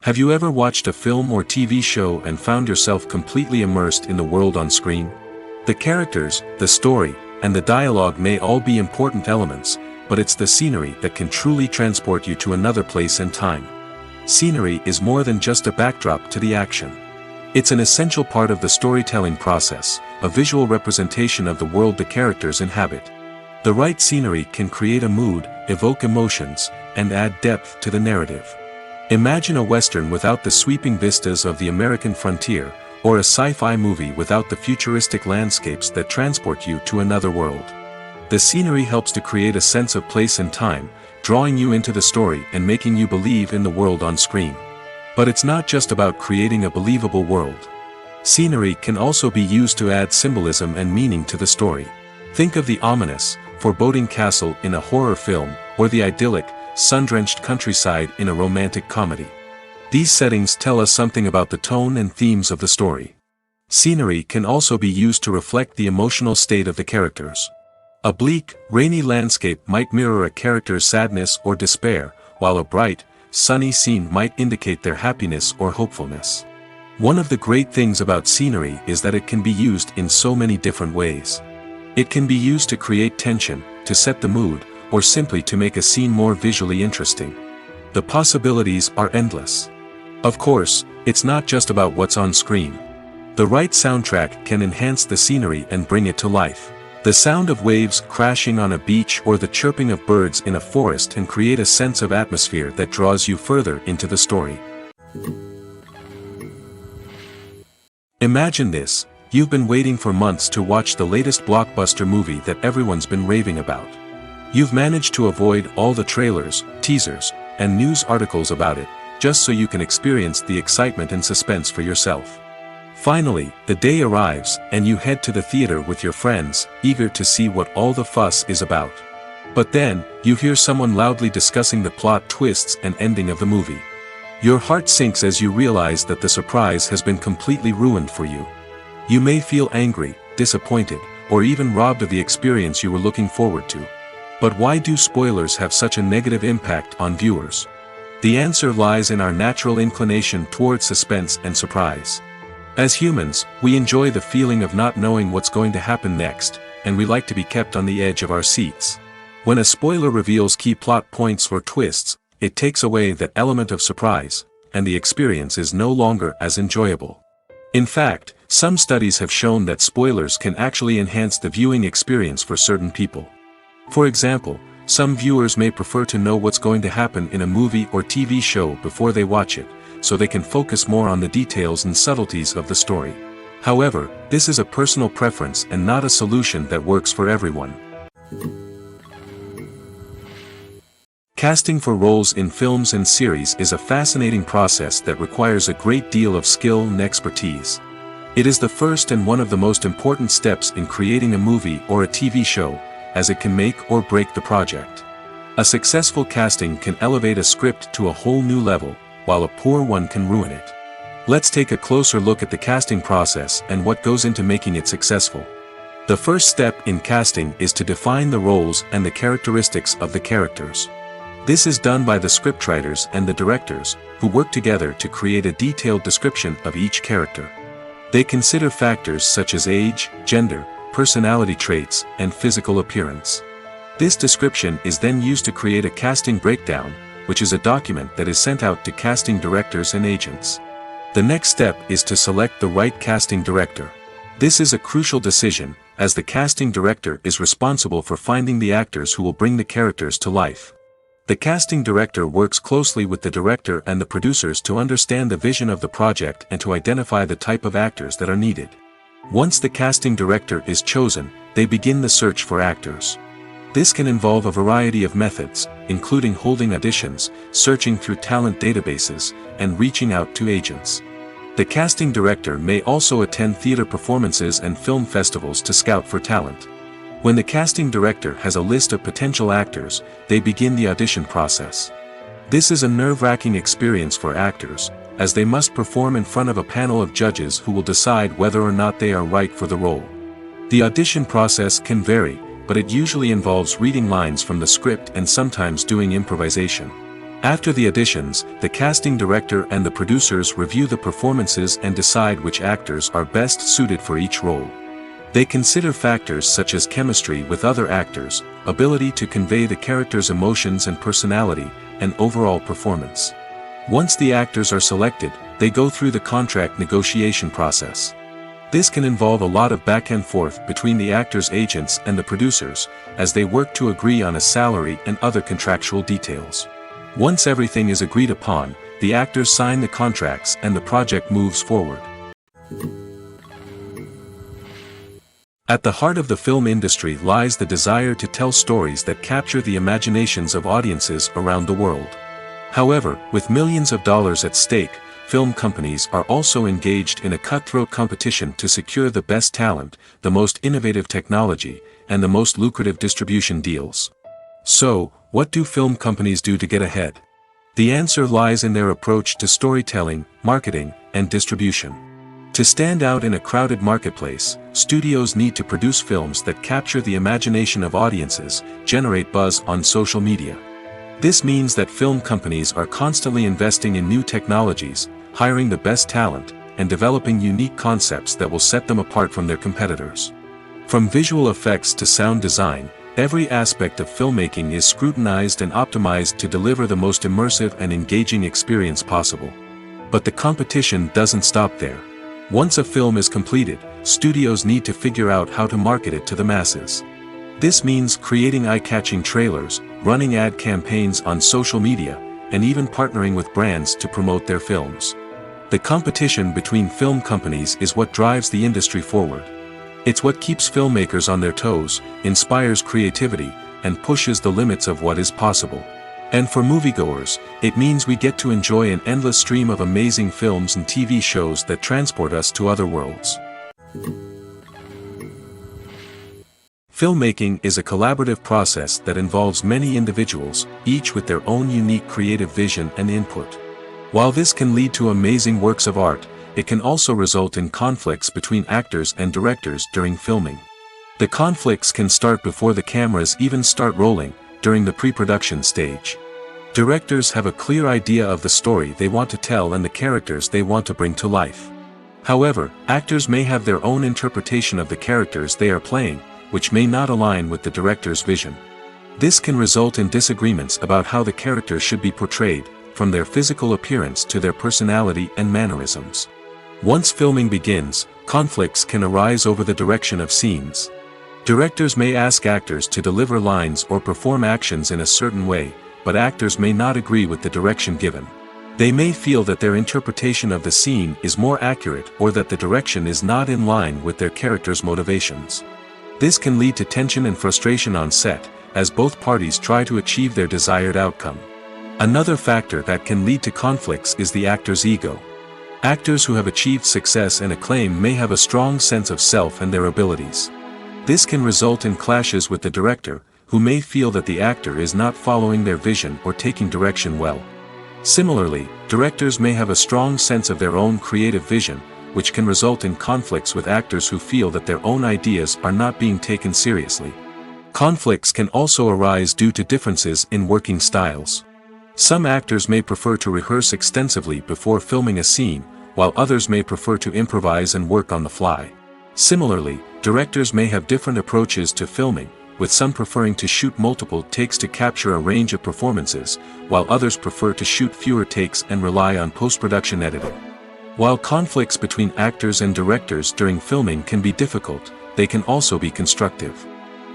Have you ever watched a film or TV show and found yourself completely immersed in the world on screen? The characters, the story, and the dialogue may all be important elements, but it's the scenery that can truly transport you to another place and time. Scenery is more than just a backdrop to the action. It's an essential part of the storytelling process, a visual representation of the world the characters inhabit. The right scenery can create a mood, evoke emotions, and add depth to the narrative. Imagine a Western without the sweeping vistas of the American frontier, or a sci-fi movie without the futuristic landscapes that transport you to another world. The scenery helps to create a sense of place and time, drawing you into the story and making you believe in the world on screen. But it's not just about creating a believable world. Scenery can also be used to add symbolism and meaning to the story. Think of the ominous, foreboding castle in a horror film, or the idyllic, sun-drenched countryside in a romantic comedy. These settings tell us something about the tone and themes of the story. Scenery can also be used to reflect the emotional state of the characters. A bleak, rainy landscape might mirror a character's sadness or despair, while a bright, sunny scene might indicate their happiness or hopefulness. One of the great things about scenery is that it can be used in so many different ways. It can be used to create tension, to set the mood, or simply to make a scene more visually interesting. The possibilities are endless. Of course, it's not just about what's on screen. The right soundtrack can enhance the scenery and bring it to life. The sound of waves crashing on a beach or the chirping of birds in a forest can create a sense of atmosphere that draws you further into the story. Imagine this: you've been waiting for months to watch the latest blockbuster movie that everyone's been raving about. You've managed to avoid all the trailers, teasers, and news articles about it, just so you can experience the excitement and suspense for yourself. Finally, the day arrives, and you head to the theater with your friends, eager to see what all the fuss is about. But then, you hear someone loudly discussing the plot twists and ending of the movie. Your heart sinks as you realize that the surprise has been completely ruined for you. You may feel angry, disappointed, or even robbed of the experience you were looking forward to. But why do spoilers have such a negative impact on viewers? The answer lies in our natural inclination toward suspense and surprise. As humans, we enjoy the feeling of not knowing what's going to happen next, and we like to be kept on the edge of our seats. When a spoiler reveals key plot points or twists, it takes away that element of surprise, and the experience is no longer as enjoyable. In fact, some studies have shown that spoilers can actually enhance the viewing experience for certain people. For example, some viewers may prefer to know what's going to happen in a movie or TV show before they watch it, so they can focus more on the details and subtleties of the story. However, this is a personal preference and not a solution that works for everyone. Casting for roles in films and series is a fascinating process that requires a great deal of skill and expertise. It is the first and one of the most important steps in creating a movie or a TV show, as it can make or break the project. A successful casting can elevate a script to a whole new level, while a poor one can ruin it. Let's take a closer look at the casting process and what goes into making it successful. The first step in casting is to define the roles and the characteristics of the characters. This is done by the scriptwriters and the directors, who work together to create a detailed description of each character. They consider factors such as age, gender, personality traits, and physical appearance. This description is then used to create a casting breakdown, which is a document that is sent out to casting directors and agents. The next step is to select the right casting director. This is a crucial decision, as the casting director is responsible for finding the actors who will bring the characters to life. The casting director works closely with the director and the producers to understand the vision of the project and to identify the type of actors that are needed. Once the casting director is chosen, they begin the search for actors. This can involve a variety of methods, including holding auditions, searching through talent databases, and reaching out to agents. The casting director may also attend theater performances and film festivals to scout for talent. When the casting director has a list of potential actors, they begin the audition process. This is a nerve-wracking experience for actors, as they must perform in front of a panel of judges who will decide whether or not they are right for the role. The audition process can vary, but it usually involves reading lines from the script and sometimes doing improvisation. After the auditions, the casting director and the producers review the performances and decide which actors are best suited for each role. They consider factors such as chemistry with other actors, ability to convey the character's emotions and personality, and overall performance. Once the actors are selected, they go through the contract negotiation process. This can involve a lot of back and forth between the actors' agents and the producers, as they work to agree on a salary and other contractual details. Once everything is agreed upon, the actors sign the contracts and the project moves forward. At the heart of the film industry lies the desire to tell stories that capture the imaginations of audiences around the world. However, with millions of dollars at stake, film companies are also engaged in a cutthroat competition to secure the best talent, the most innovative technology, and the most lucrative distribution deals. So, what do film companies do to get ahead? The answer lies in their approach to storytelling, marketing, and distribution. To stand out in a crowded marketplace, studios need to produce films that capture the imagination of audiences, generate buzz on social media. This means that film companies are constantly investing in new technologies, hiring the best talent, and developing unique concepts that will set them apart from their competitors. From visual effects to sound design, every aspect of filmmaking is scrutinized and optimized to deliver the most immersive and engaging experience possible. But the competition doesn't stop there. Once a film is completed, studios need to figure out how to market it to the masses. This means creating eye-catching trailers, running ad campaigns on social media, and even partnering with brands to promote their films. The competition between film companies is what drives the industry forward. It's what keeps filmmakers on their toes, inspires creativity, and pushes the limits of what is possible. And for moviegoers, it means we get to enjoy an endless stream of amazing films and TV shows that transport us to other worlds. Filmmaking is a collaborative process that involves many individuals, each with their own unique creative vision and input. While this can lead to amazing works of art, it can also result in conflicts between actors and directors during filming. The conflicts can start before the cameras even start rolling, during the pre-production stage. Directors have a clear idea of the story they want to tell and the characters they want to bring to life. However, actors may have their own interpretation of the characters they are playing, which may not align with the director's vision. This can result in disagreements about how the characters should be portrayed, from their physical appearance to their personality and mannerisms. Once filming begins, conflicts can arise over the direction of scenes. Directors may ask actors to deliver lines or perform actions in a certain way, but actors may not agree with the direction given. They may feel that their interpretation of the scene is more accurate or that the direction is not in line with their character's motivations. This can lead to tension and frustration on set, as both parties try to achieve their desired outcome. Another factor that can lead to conflicts is the actor's ego. Actors who have achieved success and acclaim may have a strong sense of self and their abilities. This can result in clashes with the director, who may feel that the actor is not following their vision or taking direction well. Similarly, directors may have a strong sense of their own creative vision, which can result in conflicts with actors who feel that their own ideas are not being taken seriously. Conflicts can also arise due to differences in working styles. Some actors may prefer to rehearse extensively before filming a scene, while others may prefer to improvise and work on the fly. Similarly, directors may have different approaches to filming, with some preferring to shoot multiple takes to capture a range of performances, while others prefer to shoot fewer takes and rely on post-production editing. While conflicts between actors and directors during filming can be difficult, they can also be constructive.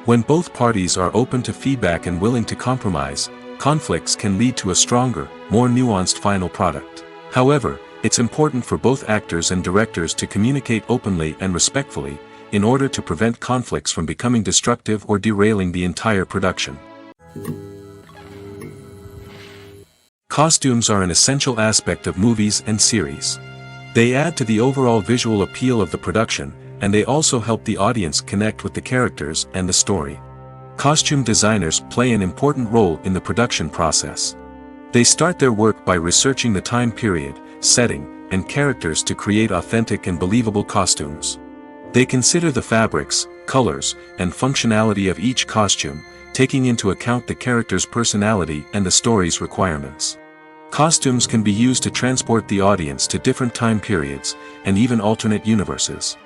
When both parties are open to feedback and willing to compromise, conflicts can lead to a stronger, more nuanced final product. However, it's important for both actors and directors to communicate openly and respectfully, in order to prevent conflicts from becoming destructive or derailing the entire production. Costumes are an essential aspect of movies and series. They add to the overall visual appeal of the production, and they also help the audience connect with the characters and the story. Costume designers play an important role in the production process. They start their work by researching the time period, setting, and characters to create authentic and believable costumes. They consider the fabrics, colors, and functionality of each costume, taking into account the character's personality and the story's requirements. Costumes can be used to transport the audience to different time periods, and even alternate universes.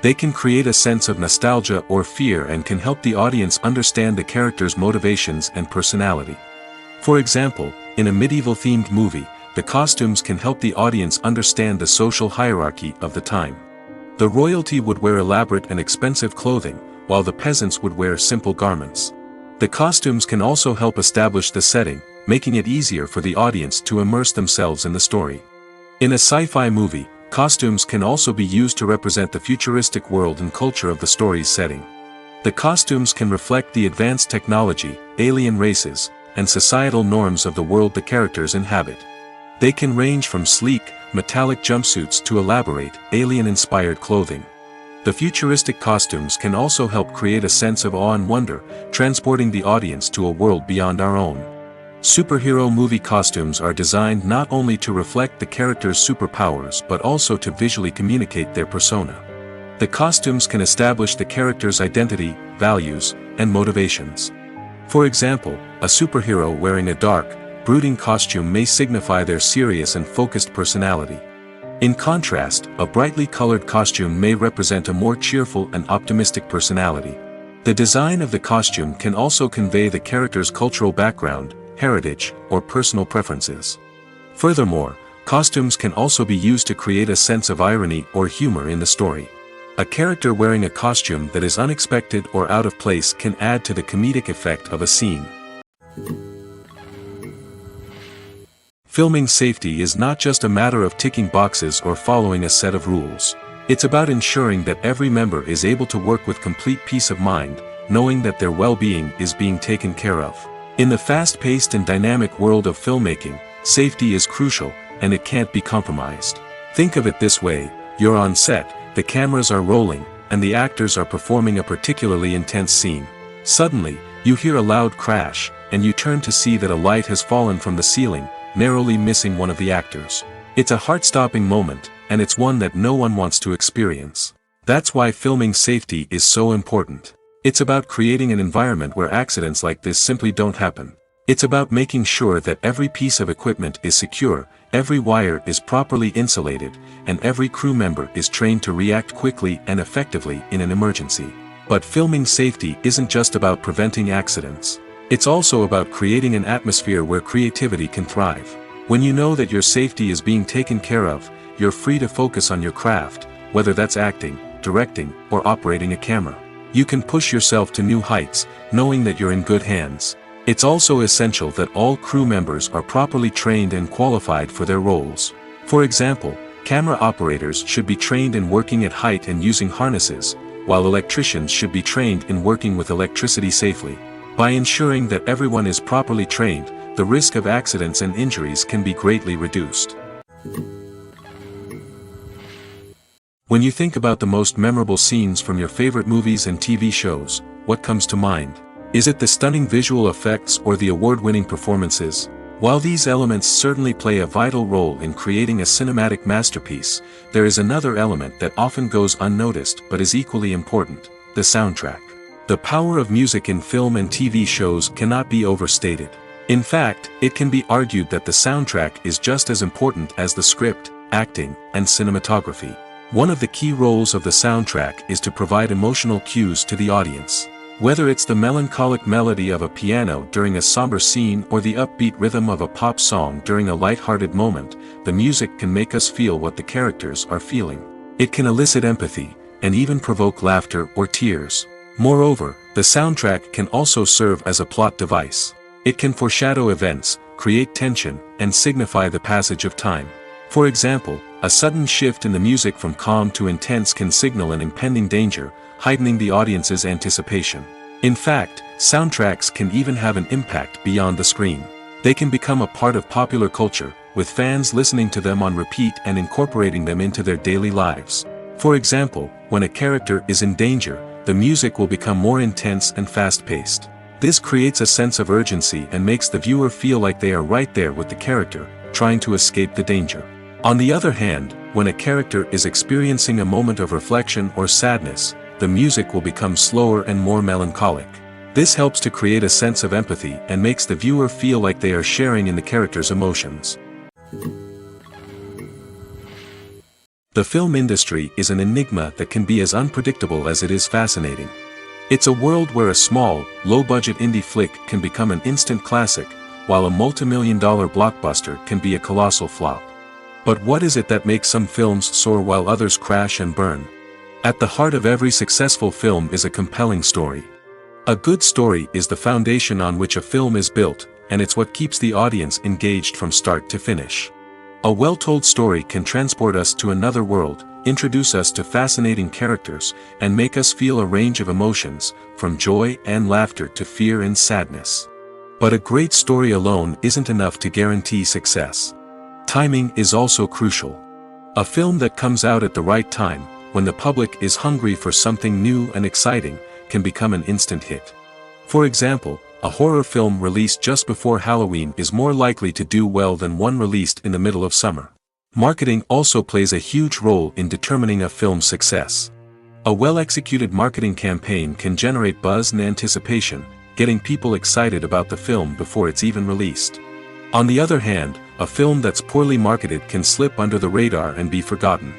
They can create a sense of nostalgia or fear and can help the audience understand the character's motivations and personality. For example, in a medieval-themed movie, the costumes can help the audience understand the social hierarchy of the time. The royalty would wear elaborate and expensive clothing, while the peasants would wear simple garments. The costumes can also help establish the setting, making it easier for the audience to immerse themselves in the story. In a sci-fi movie, costumes can also be used to represent the futuristic world and culture of the story's setting. The costumes can reflect the advanced technology, alien races, and societal norms of the world the characters inhabit. They can range from sleek, metallic jumpsuits to elaborate, alien-inspired clothing. The futuristic costumes can also help create a sense of awe and wonder, transporting the audience to a world beyond our own. Superhero movie costumes are designed not only to reflect the character's superpowers but also to visually communicate their persona. The costumes can establish the character's identity, values, and motivations. For example, a superhero wearing a dark, brooding costume may signify their serious and focused personality. In contrast, a brightly colored costume may represent a more cheerful and optimistic personality. The design of the costume can also convey the character's cultural background, heritage, or personal preferences. Furthermore, costumes can also be used to create a sense of irony or humor in the story. A character wearing a costume that is unexpected or out of place can add to the comedic effect of a scene. Filming safety is not just a matter of ticking boxes or following a set of rules. It's about ensuring that every member is able to work with complete peace of mind, knowing that their well-being is being taken care of. In the fast-paced and dynamic world of filmmaking, safety is crucial, and it can't be compromised. Think of it this way: you're on set, the cameras are rolling, and the actors are performing a particularly intense scene. Suddenly, you hear a loud crash, and you turn to see that a light has fallen from the ceiling, narrowly missing one of the actors. It's a heart-stopping moment, and it's one that no one wants to experience. That's why filming safety is so important. It's about creating an environment where accidents like this simply don't happen. It's about making sure that every piece of equipment is secure, every wire is properly insulated, and every crew member is trained to react quickly and effectively in an emergency. But filming safety isn't just about preventing accidents. It's also about creating an atmosphere where creativity can thrive. When you know that your safety is being taken care of, you're free to focus on your craft, whether that's acting, directing, or operating a camera. You can push yourself to new heights, knowing that you're in good hands. It's also essential that all crew members are properly trained and qualified for their roles. For example, camera operators should be trained in working at height and using harnesses, while electricians should be trained in working with electricity safely. By ensuring that everyone is properly trained, the risk of accidents and injuries can be greatly reduced. When you think about the most memorable scenes from your favorite movies and TV shows, what comes to mind? Is it the stunning visual effects or the award-winning performances? While these elements certainly play a vital role in creating a cinematic masterpiece, there is another element that often goes unnoticed but is equally important: the soundtrack. The power of music in film and TV shows cannot be overstated. In fact, it can be argued that the soundtrack is just as important as the script, acting, and cinematography. One of the key roles of the soundtrack is to provide emotional cues to the audience. Whether it's the melancholic melody of a piano during a somber scene or the upbeat rhythm of a pop song during a light-hearted moment, the music can make us feel what the characters are feeling. It can elicit empathy, and even provoke laughter or tears. Moreover, the soundtrack can also serve as a plot device. It can foreshadow events, create tension, and signify the passage of time. For example, a sudden shift in the music from calm to intense can signal an impending danger, heightening the audience's anticipation. In fact, soundtracks can even have an impact beyond the screen. They can become a part of popular culture, with fans listening to them on repeat and incorporating them into their daily lives. For example, when a character is in danger, the music will become more intense and fast-paced. This creates a sense of urgency and makes the viewer feel like they are right there with the character, trying to escape the danger. On the other hand, when a character is experiencing a moment of reflection or sadness, the music will become slower and more melancholic. This helps to create a sense of empathy and makes the viewer feel like they are sharing in the character's emotions. The film industry is an enigma that can be as unpredictable as it is fascinating. It's a world where a small, low-budget indie flick can become an instant classic, while a multi-million-dollar blockbuster can be a colossal flop. But what is it that makes some films soar while others crash and burn? At the heart of every successful film is a compelling story. A good story is the foundation on which a film is built, and it's what keeps the audience engaged from start to finish. A well-told story can transport us to another world, introduce us to fascinating characters, and make us feel a range of emotions, from joy and laughter to fear and sadness. But a great story alone isn't enough to guarantee success. Timing is also crucial. A film that comes out at the right time, when the public is hungry for something new and exciting, can become an instant hit. For example, a horror film released just before Halloween is more likely to do well than one released in the middle of summer. Marketing also plays a huge role in determining a film's success. A well-executed marketing campaign can generate buzz and anticipation, getting people excited about the film before it's even released. On the other hand, a film that's poorly marketed can slip under the radar and be forgotten.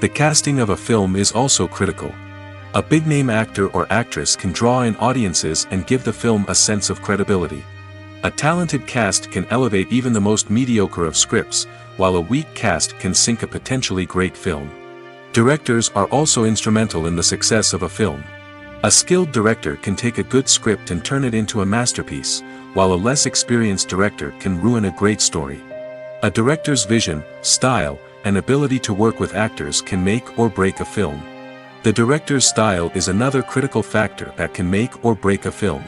The casting of a film is also critical. A big-name actor or actress can draw in audiences and give the film a sense of credibility. A talented cast can elevate even the most mediocre of scripts, while a weak cast can sink a potentially great film. Directors are also instrumental in the success of a film. A skilled director can take a good script and turn it into a masterpiece, while a less experienced director can ruin a great story. A director's vision, style, and ability to work with actors can make or break a film. The director's style is another critical factor that can make or break a film.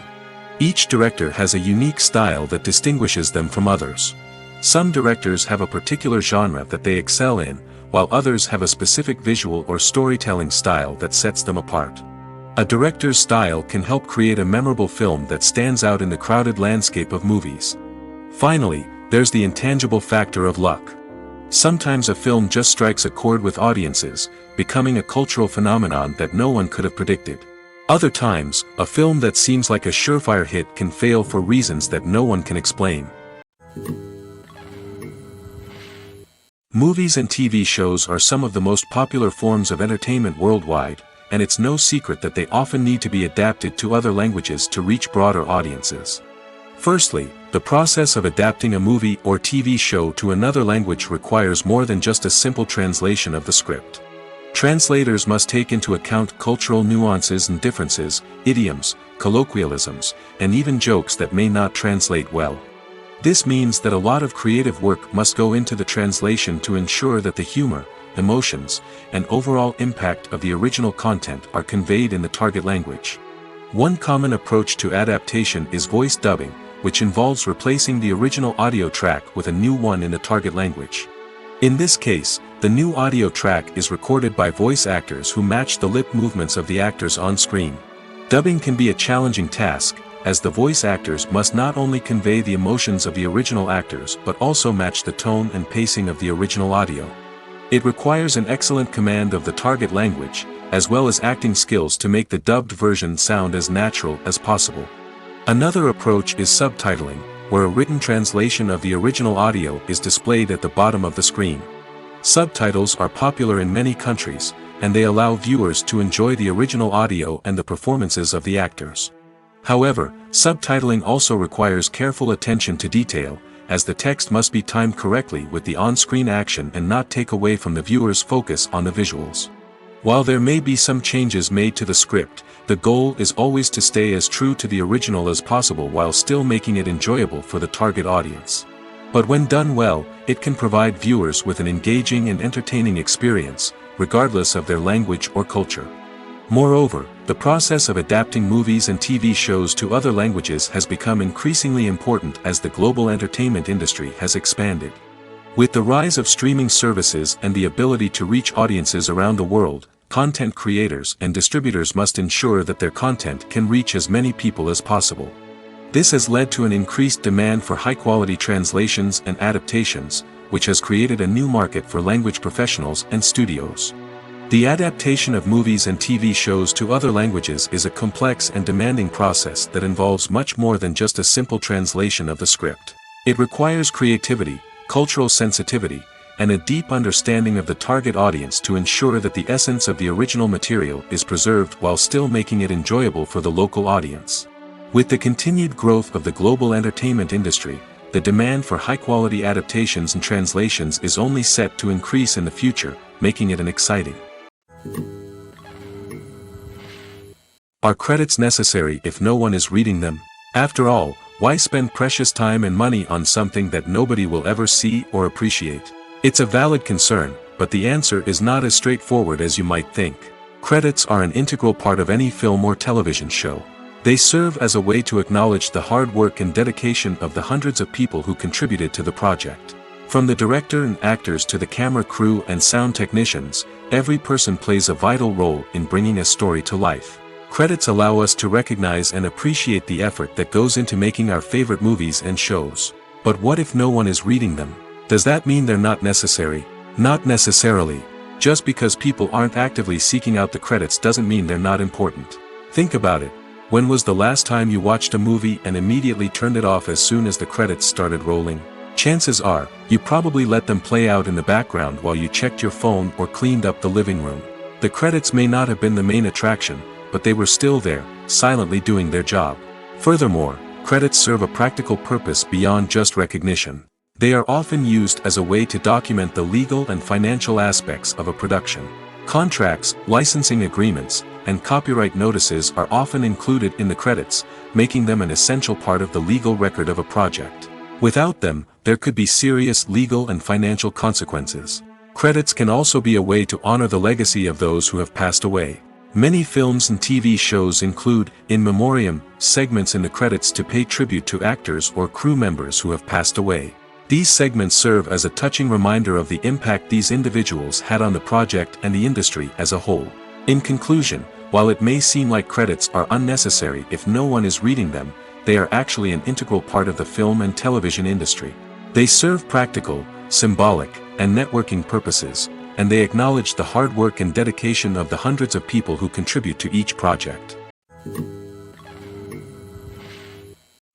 Each director has a unique style that distinguishes them from others. Some directors have a particular genre that they excel in, while others have a specific visual or storytelling style that sets them apart. A director's style can help create a memorable film that stands out in the crowded landscape of movies. Finally, there's the intangible factor of luck. Sometimes a film just strikes a chord with audiences, becoming a cultural phenomenon that no one could have predicted. Other times, a film that seems like a surefire hit can fail for reasons that no one can explain. Movies and TV shows are some of the most popular forms of entertainment worldwide, and it's no secret that they often need to be adapted to other languages to reach broader audiences. Firstly, the process of adapting a movie or TV show to another language requires more than just a simple translation of the script. Translators must take into account cultural nuances and differences, idioms, colloquialisms, and even jokes that may not translate well. This means that a lot of creative work must go into the translation to ensure that the humor, emotions, and overall impact of the original content are conveyed in the target language. One common approach to adaptation is voice dubbing, which involves replacing the original audio track with a new one in the target language. In this case, the new audio track is recorded by voice actors who match the lip movements of the actors on screen. Dubbing can be a challenging task, as the voice actors must not only convey the emotions of the original actors but also match the tone and pacing of the original audio. It requires an excellent command of the target language, as well as acting skills to make the dubbed version sound as natural as possible. Another approach is subtitling, where a written translation of the original audio is displayed at the bottom of the screen. Subtitles are popular in many countries, and they allow viewers to enjoy the original audio and the performances of the actors. However, subtitling also requires careful attention to detail, as the text must be timed correctly with the on-screen action and not take away from the viewer's focus on the visuals. While there may be some changes made to the script, the goal is always to stay as true to the original as possible while still making it enjoyable for the target audience. But when done well, it can provide viewers with an engaging and entertaining experience, regardless of their language or culture. Moreover, the process of adapting movies and TV shows to other languages has become increasingly important as the global entertainment industry has expanded. With the rise of streaming services and the ability to reach audiences around the world, content creators and distributors must ensure that their content can reach as many people as possible. This has led to an increased demand for high-quality translations and adaptations, which has created a new market for language professionals and studios. The adaptation of movies and TV shows to other languages is a complex and demanding process that involves much more than just a simple translation of the script. It requires creativity, cultural sensitivity, and a deep understanding of the target audience to ensure that the essence of the original material is preserved while still making it enjoyable for the local audience. With the continued growth of the global entertainment industry, the demand for high-quality adaptations and translations is only set to increase in the future, making it an exciting. Are credits necessary if no one is reading them? After all, why spend precious time and money on something that nobody will ever see or appreciate? It's a valid concern, but the answer is not as straightforward as you might think. Credits are an integral part of any film or television show. They serve as a way to acknowledge the hard work and dedication of the hundreds of people who contributed to the project. From the director and actors to the camera crew and sound technicians, every person plays a vital role in bringing a story to life. Credits allow us to recognize and appreciate the effort that goes into making our favorite movies and shows. But what if no one is reading them? Does that mean they're not necessary? Not necessarily. Just because people aren't actively seeking out the credits doesn't mean they're not important. Think about it. When was the last time you watched a movie and immediately turned it off as soon as the credits started rolling? Chances are, you probably let them play out in the background while you checked your phone or cleaned up the living room. The credits may not have been the main attraction, but they were still there, silently doing their job. Furthermore, credits serve a practical purpose beyond just recognition. They are often used as a way to document the legal and financial aspects of a production. Contracts, licensing agreements, and copyright notices are often included in the credits, making them an essential part of the legal record of a project. Without them, there could be serious legal and financial consequences. Credits can also be a way to honor the legacy of those who have passed away. Many films and TV shows include, in memoriam, segments in the credits to pay tribute to actors or crew members who have passed away. These segments serve as a touching reminder of the impact these individuals had on the project and the industry as a whole. In conclusion, while it may seem like credits are unnecessary if no one is reading them, they are actually an integral part of the film and television industry. They serve practical, symbolic, and networking purposes, and they acknowledge the hard work and dedication of the hundreds of people who contribute to each project.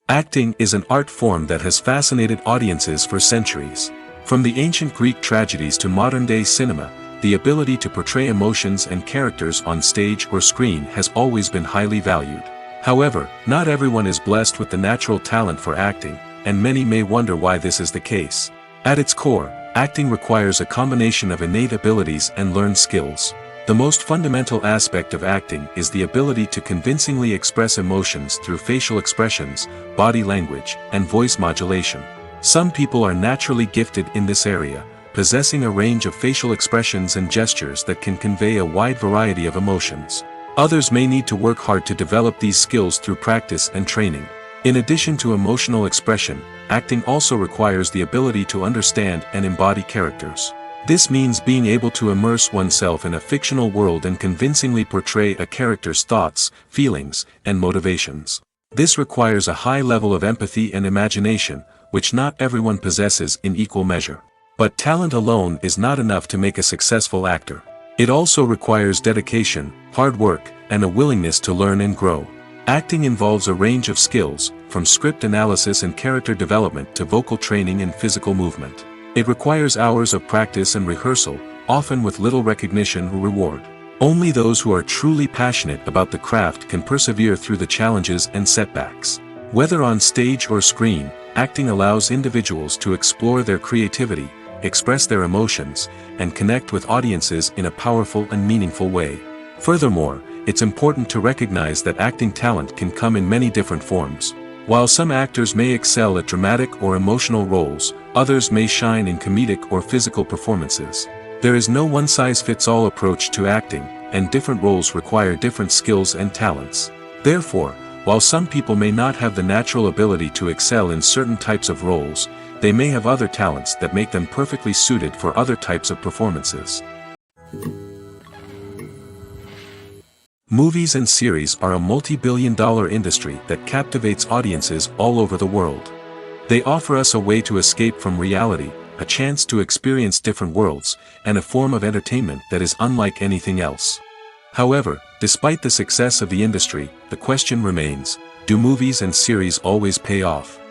Acting is an art form that has fascinated audiences for centuries. From the ancient Greek tragedies to modern-day cinema, the ability to portray emotions and characters on stage or screen has always been highly valued. However, not everyone is blessed with the natural talent for acting, and many may wonder why this is the case. At its core, acting requires a combination of innate abilities and learned skills. The most fundamental aspect of acting is the ability to convincingly express emotions through facial expressions, body language, and voice modulation. Some people are naturally gifted in this area, possessing a range of facial expressions and gestures that can convey a wide variety of emotions. Others may need to work hard to develop these skills through practice and training. In addition to emotional expression, acting also requires the ability to understand and embody characters. This means being able to immerse oneself in a fictional world and convincingly portray a character's thoughts, feelings, and motivations. This requires a high level of empathy and imagination, which not everyone possesses in equal measure. But talent alone is not enough to make a successful actor. It also requires dedication, hard work, and a willingness to learn and grow. Acting involves a range of skills, from script analysis and character development to vocal training and physical movement. It requires hours of practice and rehearsal, often with little recognition or reward. Only those who are truly passionate about the craft can persevere through the challenges and setbacks. Whether on stage or screen, acting allows individuals to explore their creativity, express their emotions, and connect with audiences in a powerful and meaningful way. Furthermore, it's important to recognize that acting talent can come in many different forms. While some actors may excel at dramatic or emotional roles, others may shine in comedic or physical performances. There is no one-size-fits-all approach to acting, and different roles require different skills and talents. Therefore, while some people may not have the natural ability to excel in certain types of roles, they may have other talents that make them perfectly suited for other types of performances. Movies and series are a multi-billion-dollar industry that captivates audiences all over the world. They offer us a way to escape from reality, a chance to experience different worlds, and a form of entertainment that is unlike anything else. However, despite the success of the industry, the question remains, do movies and series always pay off?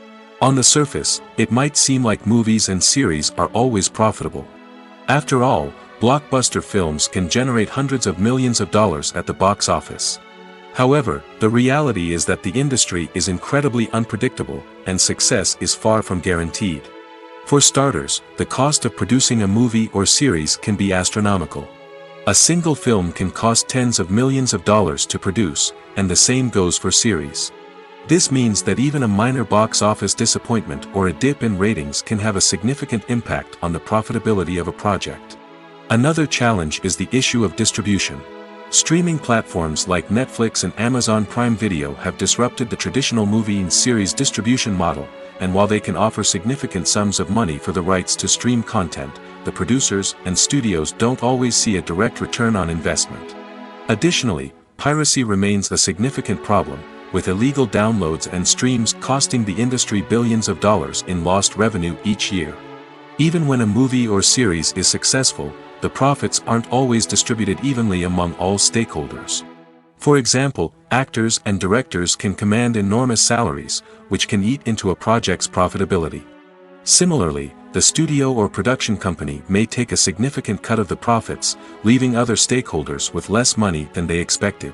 On the surface, it might seem like movies and series are always profitable. After all, blockbuster films can generate hundreds of millions of dollars at the box office. However, the reality is that the industry is incredibly unpredictable, and success is far from guaranteed. For starters, the cost of producing a movie or series can be astronomical. A single film can cost tens of millions of dollars to produce, and the same goes for series. This means that even a minor box office disappointment or a dip in ratings can have a significant impact on the profitability of a project. Another challenge is the issue of distribution. Streaming platforms like Netflix and Amazon Prime Video have disrupted the traditional movie and series distribution model, and while they can offer significant sums of money for the rights to stream content, the producers and studios don't always see a direct return on investment. Additionally, piracy remains a significant problem, with illegal downloads and streams costing the industry billions of dollars in lost revenue each year. Even when a movie or series is successful, the profits aren't always distributed evenly among all stakeholders. For example, actors and directors can command enormous salaries, which can eat into a project's profitability. Similarly, the studio or production company may take a significant cut of the profits, leaving other stakeholders with less money than they expected.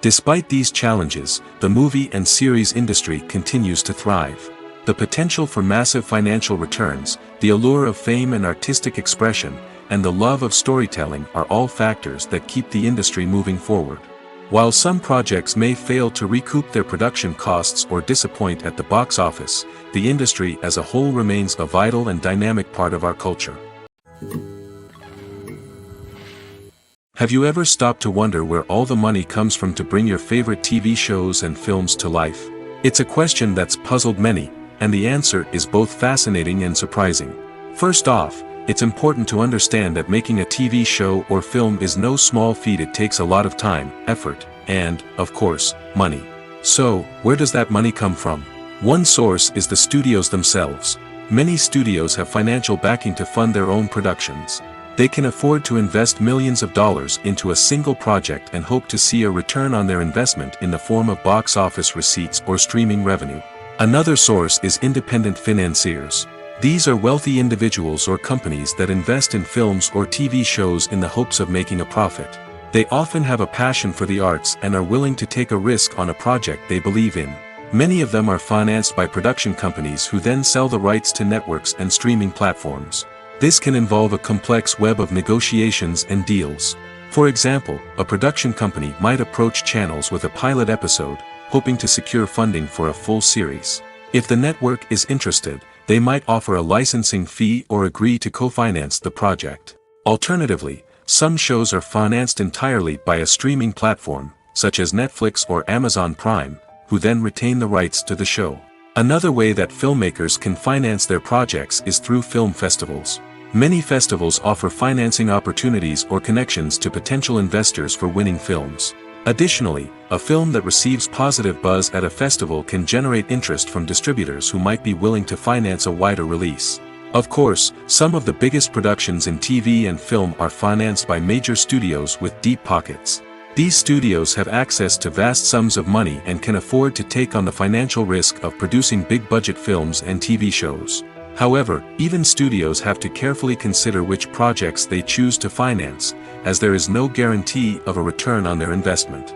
Despite these challenges, the movie and series industry continues to thrive. The potential for massive financial returns, the allure of fame and artistic expression, and the love of storytelling are all factors that keep the industry moving forward. While some projects may fail to recoup their production costs or disappoint at the box office, the industry as a whole remains a vital and dynamic part of our culture. Have you ever stopped to wonder where all the money comes from to bring your favorite TV shows and films to life? It's a question that's puzzled many, and the answer is both fascinating and surprising. First off, it's important to understand that making a TV show or film is no small feat. It takes a lot of time, effort, and, of course, money. So, where does that money come from? One source is the studios themselves. Many studios have financial backing to fund their own productions. They can afford to invest millions of dollars into a single project and hope to see a return on their investment in the form of box office receipts or streaming revenue. Another source is independent financiers. These are wealthy individuals or companies that invest in films or TV shows in the hopes of making a profit. They often have a passion for the arts and are willing to take a risk on a project they believe in. Many of them are financed by production companies who then sell the rights to networks and streaming platforms. This can involve a complex web of negotiations and deals. For example, a production company might approach channels with a pilot episode, hoping to secure funding for a full series. If the network is interested, they might offer a licensing fee or agree to co-finance the project. Alternatively, some shows are financed entirely by a streaming platform, such as Netflix or Amazon Prime, who then retain the rights to the show. Another way that filmmakers can finance their projects is through film festivals. Many festivals offer financing opportunities or connections to potential investors for winning films. Additionally, a film that receives positive buzz at a festival can generate interest from distributors who might be willing to finance a wider release. Of course, some of the biggest productions in TV and film are financed by major studios with deep pockets. These studios have access to vast sums of money and can afford to take on the financial risk of producing big-budget films and TV shows. However, even studios have to carefully consider which projects they choose to finance, as there is no guarantee of a return on their investment.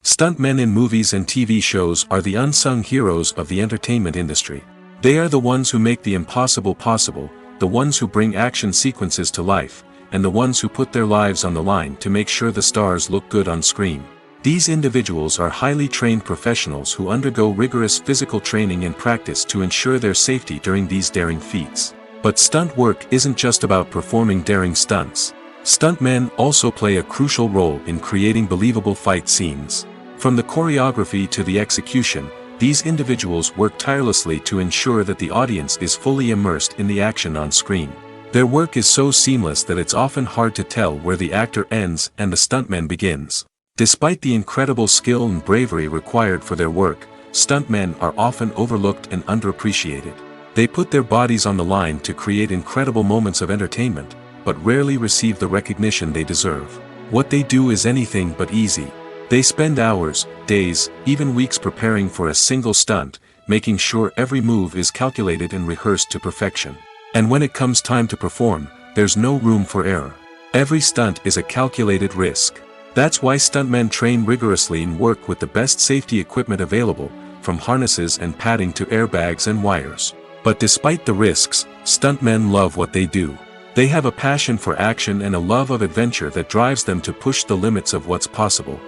Stuntmen in movies and TV shows are the unsung heroes of the entertainment industry. They are the ones who make the impossible possible, the ones who bring action sequences to life, and the ones who put their lives on the line to make sure the stars look good on screen. These individuals are highly trained professionals who undergo rigorous physical training and practice to ensure their safety during these daring feats. But stunt work isn't just about performing daring stunts. Stuntmen also play a crucial role in creating believable fight scenes. From the choreography to the execution, these individuals work tirelessly to ensure that the audience is fully immersed in the action on screen. Their work is so seamless that it's often hard to tell where the actor ends and the stuntman begins. Despite the incredible skill and bravery required for their work, stuntmen are often overlooked and underappreciated. They put their bodies on the line to create incredible moments of entertainment, but rarely receive the recognition they deserve. What they do is anything but easy. They spend hours, days, even weeks preparing for a single stunt, making sure every move is calculated and rehearsed to perfection. And when it comes time to perform, there's no room for error. Every stunt is a calculated risk. That's why stuntmen train rigorously and work with the best safety equipment available, from harnesses and padding to airbags and wires. But despite the risks, stuntmen love what they do. They have a passion for action and a love of adventure that drives them to push the limits of what's possible.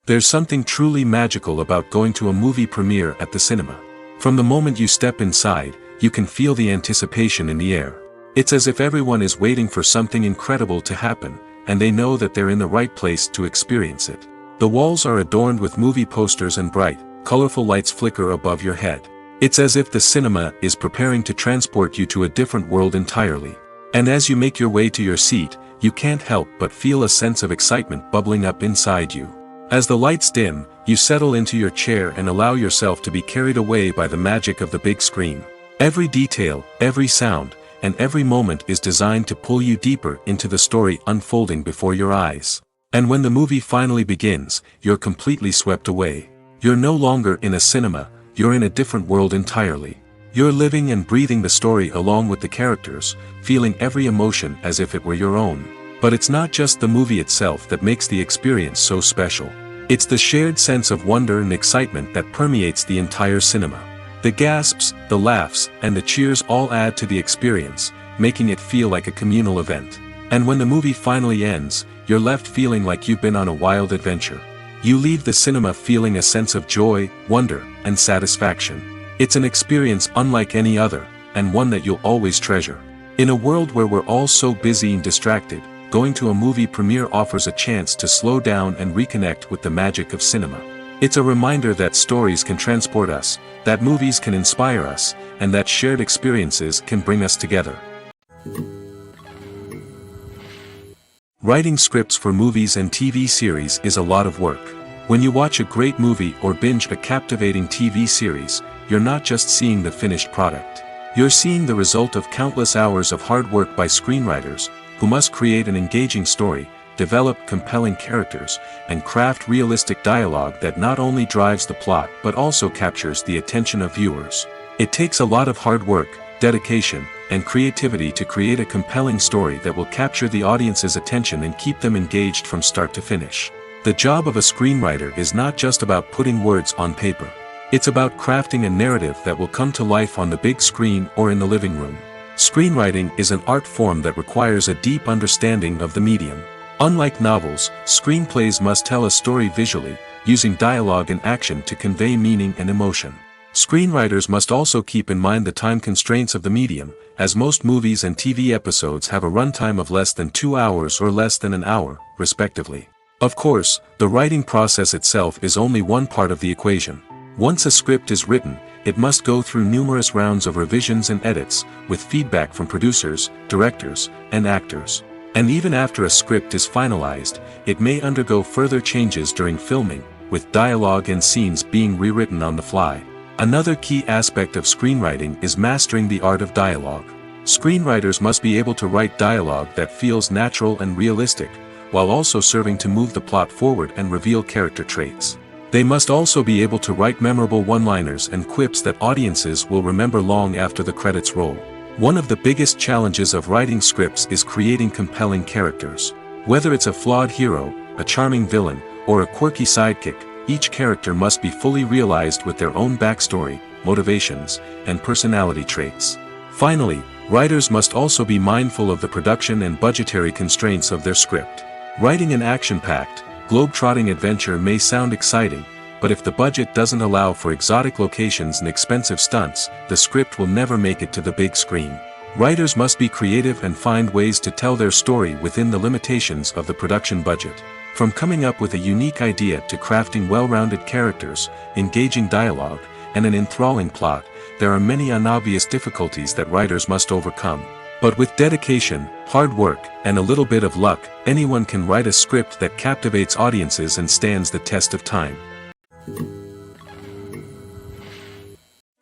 There's something truly magical about going to a movie premiere at the cinema. From the moment you step inside, you can feel the anticipation in the air. It's as if everyone is waiting for something incredible to happen, and they know that they're in the right place to experience it. The walls are adorned with movie posters and bright, colorful lights flicker above your head. It's as if the cinema is preparing to transport you to a different world entirely. And as you make your way to your seat, you can't help but feel a sense of excitement bubbling up inside you. As the lights dim, you settle into your chair and allow yourself to be carried away by the magic of the big screen. Every detail, every sound, and every moment is designed to pull you deeper into the story unfolding before your eyes. And when the movie finally begins, you're completely swept away. You're no longer in a cinema, you're in a different world entirely. You're living and breathing the story along with the characters, feeling every emotion as if it were your own. But it's not just the movie itself that makes the experience so special. It's the shared sense of wonder and excitement that permeates the entire cinema. The gasps, the laughs, and the cheers all add to the experience, making it feel like a communal event. And when the movie finally ends, you're left feeling like you've been on a wild adventure. You leave the cinema feeling a sense of joy, wonder, and satisfaction. It's an experience unlike any other, and one that you'll always treasure. In a world where we're all so busy and distracted, going to a movie premiere offers a chance to slow down and reconnect with the magic of cinema. It's a reminder that stories can transport us, that movies can inspire us, and that shared experiences can bring us together. Writing scripts for movies and TV series is a lot of work. When you watch a great movie or binge a captivating TV series, you're not just seeing the finished product. You're seeing the result of countless hours of hard work by screenwriters, who must create an engaging story, develop compelling characters, and craft realistic dialogue that not only drives the plot but also captures the attention of viewers. It takes a lot of hard work, dedication, and creativity to create a compelling story that will capture the audience's attention and keep them engaged from start to finish. The job of a screenwriter is not just about putting words on paper. It's about crafting a narrative that will come to life on the big screen or in the living room. Screenwriting is an art form that requires a deep understanding of the medium. Unlike novels, screenplays must tell a story visually, using dialogue and action to convey meaning and emotion. Screenwriters must also keep in mind the time constraints of the medium, as most movies and TV episodes have a runtime of less than 2 hours or less than an hour, respectively. Of course, the writing process itself is only one part of the equation. Once a script is written, it must go through numerous rounds of revisions and edits, with feedback from producers, directors, and actors. And even after a script is finalized, it may undergo further changes during filming, with dialogue and scenes being rewritten on the fly. Another key aspect of screenwriting is mastering the art of dialogue. Screenwriters must be able to write dialogue that feels natural and realistic, while also serving to move the plot forward and reveal character traits. They must also be able to write memorable one-liners and quips that audiences will remember long after the credits roll. One of the biggest challenges of writing scripts is creating compelling characters. Whether it's a flawed hero, a charming villain, or a quirky sidekick, each character must be fully realized with their own backstory, motivations, and personality traits. Finally, writers must also be mindful of the production and budgetary constraints of their script. Writing an action-packed, globe-trotting adventure may sound exciting, but if the budget doesn't allow for exotic locations and expensive stunts, the script will never make it to the big screen. Writers must be creative and find ways to tell their story within the limitations of the production budget. From coming up with a unique idea to crafting well-rounded characters, engaging dialogue, and an enthralling plot, there are many unobvious difficulties that writers must overcome. But with dedication, hard work, and a little bit of luck, anyone can write a script that captivates audiences and stands the test of time.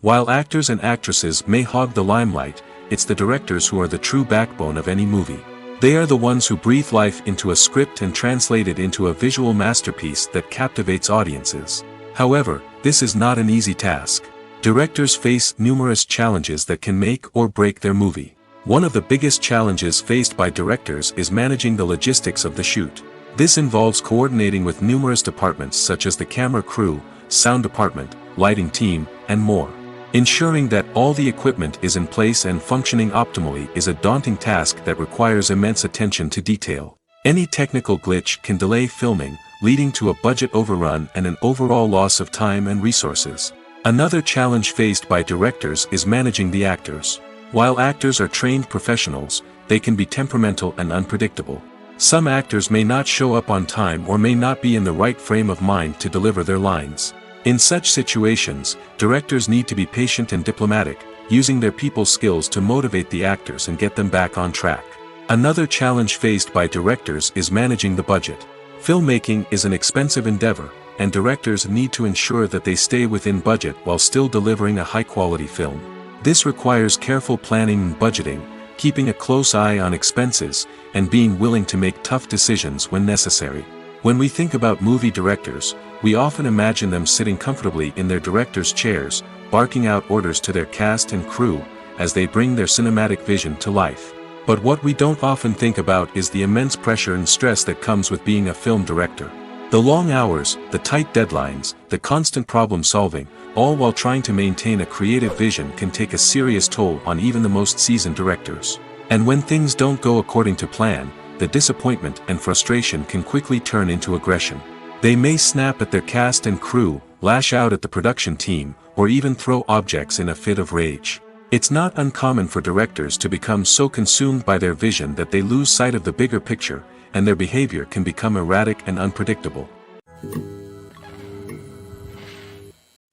While actors and actresses may hog the limelight, it's the directors who are the true backbone of any movie. They are the ones who breathe life into a script and translate it into a visual masterpiece that captivates audiences. However, this is not an easy task. Directors face numerous challenges that can make or break their movie. One of the biggest challenges faced by directors is managing the logistics of the shoot. This involves coordinating with numerous departments such as the camera crew, sound department, lighting team, and more. Ensuring that all the equipment is in place and functioning optimally is a daunting task that requires immense attention to detail. Any technical glitch can delay filming, leading to a budget overrun and an overall loss of time and resources. Another challenge faced by directors is managing the actors. While actors are trained professionals, they can be temperamental and unpredictable. Some actors may not show up on time or may not be in the right frame of mind to deliver their lines. In such situations, directors need to be patient and diplomatic, using their people skills to motivate the actors and get them back on track. Another challenge faced by directors is managing the budget. Filmmaking is an expensive endeavor, and directors need to ensure that they stay within budget while still delivering a high-quality film. This requires careful planning and budgeting, keeping a close eye on expenses, and being willing to make tough decisions when necessary. When we think about movie directors, we often imagine them sitting comfortably in their director's chairs, barking out orders to their cast and crew, as they bring their cinematic vision to life. But what we don't often think about is the immense pressure and stress that comes with being a film director. The long hours, the tight deadlines, the constant problem solving, all while trying to maintain a creative vision can take a serious toll on even the most seasoned directors. And when things don't go according to plan, the disappointment and frustration can quickly turn into aggression. They may snap at their cast and crew, lash out at the production team, or even throw objects in a fit of rage. It's not uncommon for directors to become so consumed by their vision that they lose sight of the bigger picture, and their behavior can become erratic and unpredictable.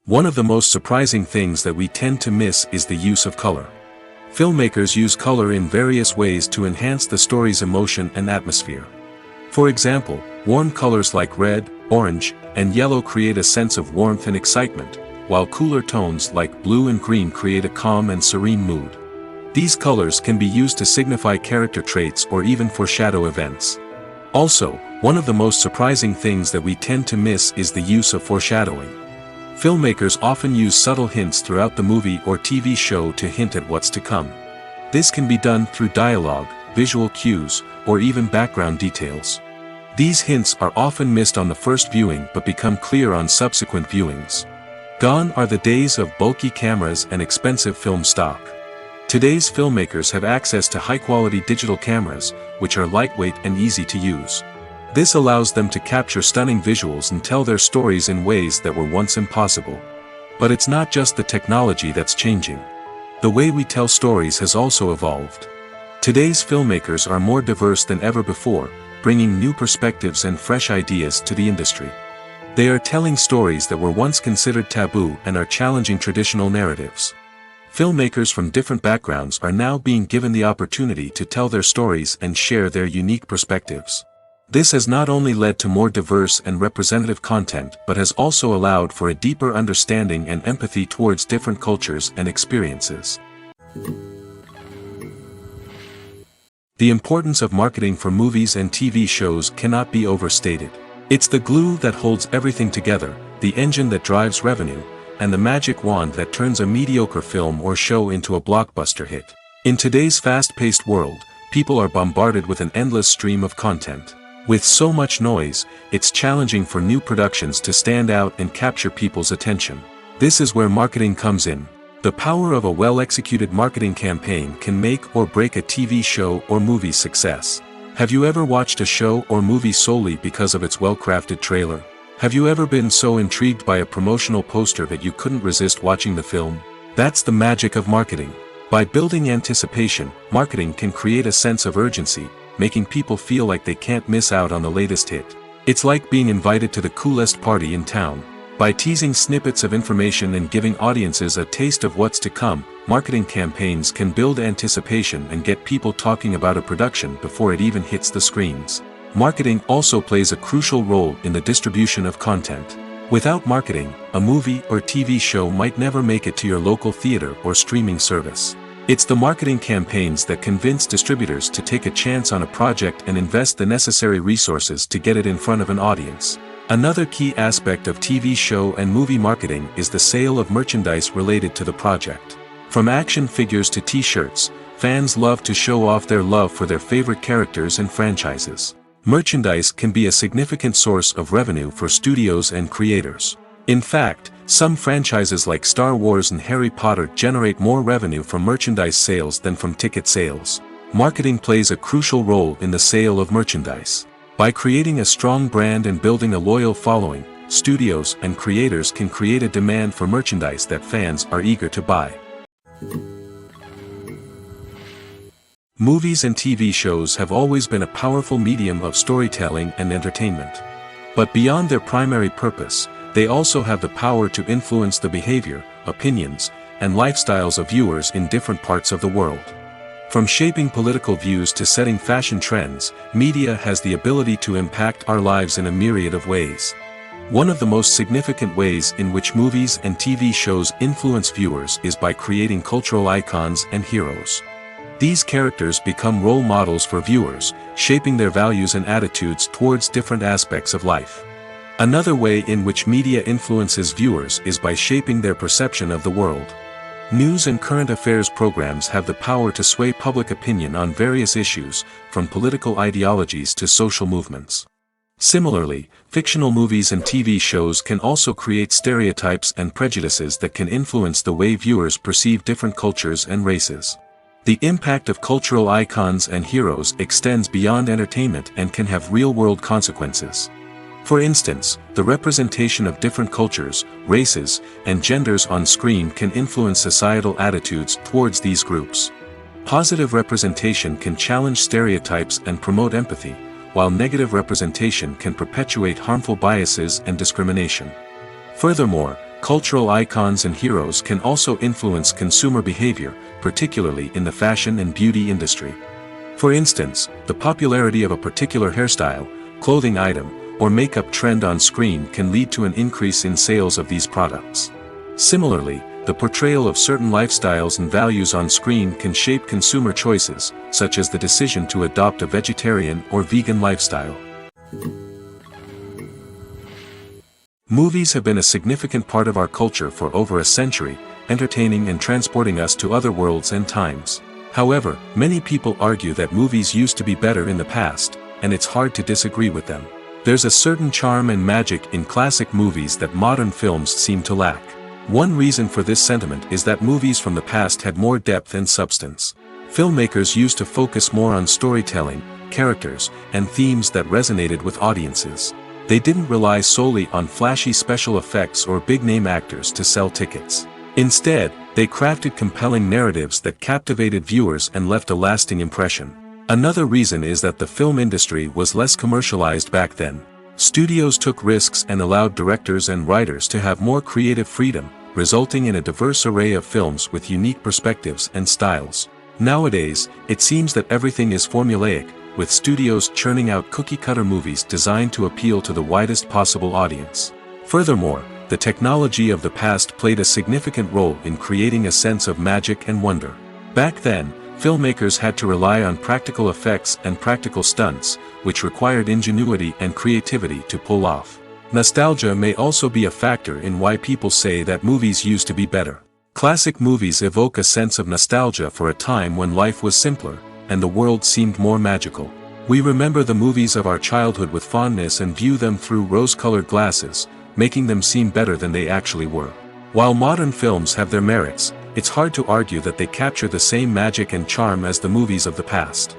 One of the most surprising things that we tend to miss is the use of color. Filmmakers use color in various ways to enhance the story's emotion and atmosphere. For example, warm colors like red, orange, and yellow create a sense of warmth and excitement, while cooler tones like blue and green create a calm and serene mood. These colors can be used to signify character traits or even foreshadow events. Also, one of the most surprising things that we tend to miss is the use of foreshadowing. Filmmakers often use subtle hints throughout the movie or TV show to hint at what's to come. This can be done through dialogue, visual cues, or even background details. These hints are often missed on the first viewing but become clear on subsequent viewings. Gone are the days of bulky cameras and expensive film stock. Today's filmmakers have access to high-quality digital cameras, which are lightweight and easy to use. This allows them to capture stunning visuals and tell their stories in ways that were once impossible. But it's not just the technology that's changing. The way we tell stories has also evolved. Today's filmmakers are more diverse than ever before, bringing new perspectives and fresh ideas to the industry. They are telling stories that were once considered taboo and are challenging traditional narratives. Filmmakers from different backgrounds are now being given the opportunity to tell their stories and share their unique perspectives. This has not only led to more diverse and representative content but has also allowed for a deeper understanding and empathy towards different cultures and experiences. The importance of marketing for movies and TV shows cannot be overstated. It's the glue that holds everything together, the engine that drives revenue, and the magic wand that turns a mediocre film or show into a blockbuster hit. In today's fast-paced world, people are bombarded with an endless stream of content. With so much noise, it's challenging for new productions to stand out and capture people's attention. This is where marketing comes in. The power of a well-executed marketing campaign can make or break a TV show or movie's success. Have you ever watched a show or movie solely because of its well-crafted trailer? Have you ever been so intrigued by a promotional poster that you couldn't resist watching the film? That's the magic of marketing. By building anticipation, marketing can create a sense of urgency, making people feel like they can't miss out on the latest hit. It's like being invited to the coolest party in town. By teasing snippets of information and giving audiences a taste of what's to come, marketing campaigns can build anticipation and get people talking about a production before it even hits the screens. Marketing also plays a crucial role in the distribution of content. Without marketing, a movie or TV show might never make it to your local theater or streaming service. It's the marketing campaigns that convince distributors to take a chance on a project and invest the necessary resources to get it in front of an audience. Another key aspect of TV show and movie marketing is the sale of merchandise related to the project. From action figures to t-shirts, fans love to show off their love for their favorite characters and franchises. Merchandise can be a significant source of revenue for studios and creators. In fact, some franchises like Star Wars and Harry Potter generate more revenue from merchandise sales than from ticket sales. Marketing plays a crucial role in the sale of merchandise. By creating a strong brand and building a loyal following, studios and creators can create a demand for merchandise that fans are eager to buy. Movies and TV shows have always been a powerful medium of storytelling and entertainment. But beyond their primary purpose, they also have the power to influence the behavior, opinions, and lifestyles of viewers in different parts of the world. From shaping political views to setting fashion trends, media has the ability to impact our lives in a myriad of ways. One of the most significant ways in which movies and TV shows influence viewers is by creating cultural icons and heroes. These characters become role models for viewers, shaping their values and attitudes towards different aspects of life. Another way in which media influences viewers is by shaping their perception of the world. News and current affairs programs have the power to sway public opinion on various issues, from political ideologies to social movements. Similarly, fictional movies and TV shows can also create stereotypes and prejudices that can influence the way viewers perceive different cultures and races. The impact of cultural icons and heroes extends beyond entertainment and can have real-world consequences. For instance, the representation of different cultures, races, and genders on screen can influence societal attitudes towards these groups. Positive representation can challenge stereotypes and promote empathy, while negative representation can perpetuate harmful biases and discrimination. Furthermore, cultural icons and heroes can also influence consumer behavior, particularly in the fashion and beauty industry. For instance, the popularity of a particular hairstyle, clothing item, or makeup trend on screen can lead to an increase in sales of these products. Similarly, the portrayal of certain lifestyles and values on screen can shape consumer choices, such as the decision to adopt a vegetarian or vegan lifestyle. Movies have been a significant part of our culture for over a century, entertaining and transporting us to other worlds and times. However, many people argue that movies used to be better in the past, and it's hard to disagree with them. There's a certain charm and magic in classic movies that modern films seem to lack. One reason for this sentiment is that movies from the past had more depth and substance. Filmmakers used to focus more on storytelling, characters, and themes that resonated with audiences. They didn't rely solely on flashy special effects or big-name actors to sell tickets. Instead, they crafted compelling narratives that captivated viewers and left a lasting impression. Another reason is that the film industry was less commercialized back then. Studios took risks and allowed directors and writers to have more creative freedom, resulting in a diverse array of films with unique perspectives and styles. Nowadays, it seems that everything is formulaic, with studios churning out cookie-cutter movies designed to appeal to the widest possible audience. Furthermore, the technology of the past played a significant role in creating a sense of magic and wonder. Back then, filmmakers had to rely on practical effects and practical stunts, which required ingenuity and creativity to pull off. Nostalgia may also be a factor in why people say that movies used to be better. Classic movies evoke a sense of nostalgia for a time when life was simpler, and the world seemed more magical. We remember the movies of our childhood with fondness and view them through rose-colored glasses, making them seem better than they actually were. While modern films have their merits, it's hard to argue that they capture the same magic and charm as the movies of the past.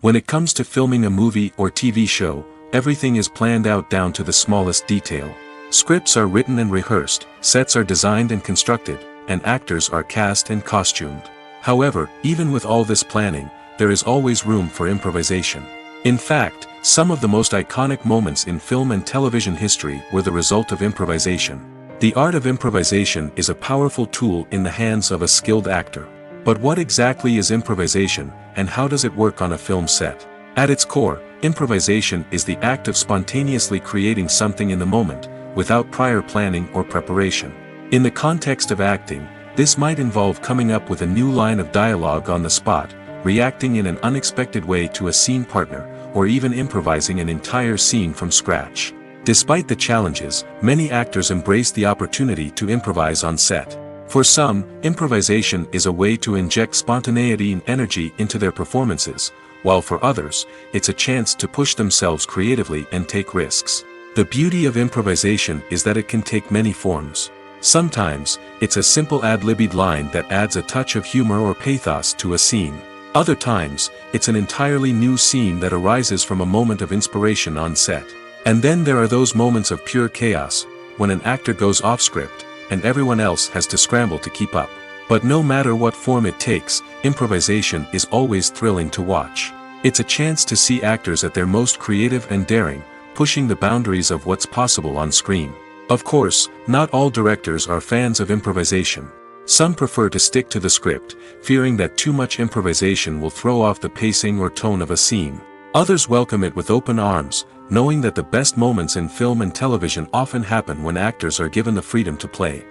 When it comes to filming a movie or TV show, everything is planned out down to the smallest detail. Scripts are written and rehearsed, sets are designed and constructed, and actors are cast and costumed. However, even with all this planning, there is always room for improvisation. In fact, some of the most iconic moments in film and television history were the result of improvisation. The art of improvisation is a powerful tool in the hands of a skilled actor. But what exactly is improvisation, and how does it work on a film set? At its core, improvisation is the act of spontaneously creating something in the moment, without prior planning or preparation. In the context of acting, this might involve coming up with a new line of dialogue on the spot, reacting in an unexpected way to a scene partner, or even improvising an entire scene from scratch. Despite the challenges, many actors embrace the opportunity to improvise on set. For some, improvisation is a way to inject spontaneity and energy into their performances, while for others, it's a chance to push themselves creatively and take risks. The beauty of improvisation is that it can take many forms. Sometimes, it's a simple ad-libbed line that adds a touch of humor or pathos to a scene. Other times, it's an entirely new scene that arises from a moment of inspiration on set. And then there are those moments of pure chaos, when an actor goes off script, and everyone else has to scramble to keep up. But no matter what form it takes, improvisation is always thrilling to watch. It's a chance to see actors at their most creative and daring, pushing the boundaries of what's possible on screen. Of course, not all directors are fans of improvisation. Some prefer to stick to the script, fearing that too much improvisation will throw off the pacing or tone of a scene. Others welcome it with open arms, knowing that the best moments in film and television often happen when actors are given the freedom to play.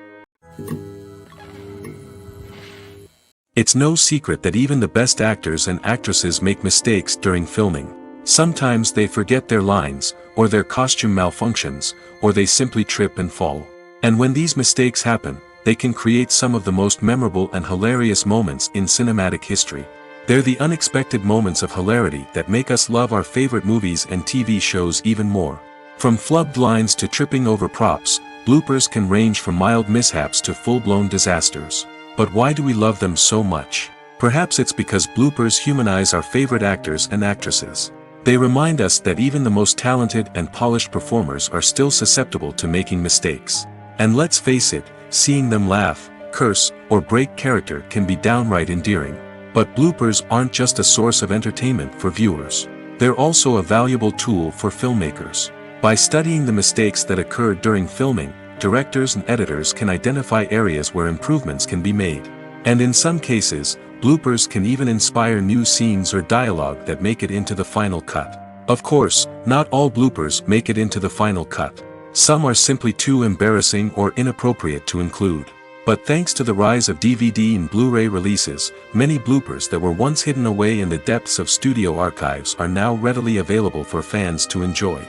It's no secret that even the best actors and actresses make mistakes during filming. Sometimes they forget their lines, or their costume malfunctions, or they simply trip and fall. And when these mistakes happen, they can create some of the most memorable and hilarious moments in cinematic history. They're the unexpected moments of hilarity that make us love our favorite movies and TV shows even more. From flubbed lines to tripping over props, bloopers can range from mild mishaps to full-blown disasters. But why do we love them so much? Perhaps it's because bloopers humanize our favorite actors and actresses. They remind us that even the most talented and polished performers are still susceptible to making mistakes. And let's face it, seeing them laugh, curse, or break character can be downright endearing. But bloopers aren't just a source of entertainment for viewers. They're also a valuable tool for filmmakers. By studying the mistakes that occurred during filming, directors and editors can identify areas where improvements can be made. And in some cases, bloopers can even inspire new scenes or dialogue that make it into the final cut. Of course, not all bloopers make it into the final cut. Some are simply too embarrassing or inappropriate to include. But thanks to the rise of DVD and Blu-ray releases, many bloopers that were once hidden away in the depths of studio archives are now readily available for fans to enjoy.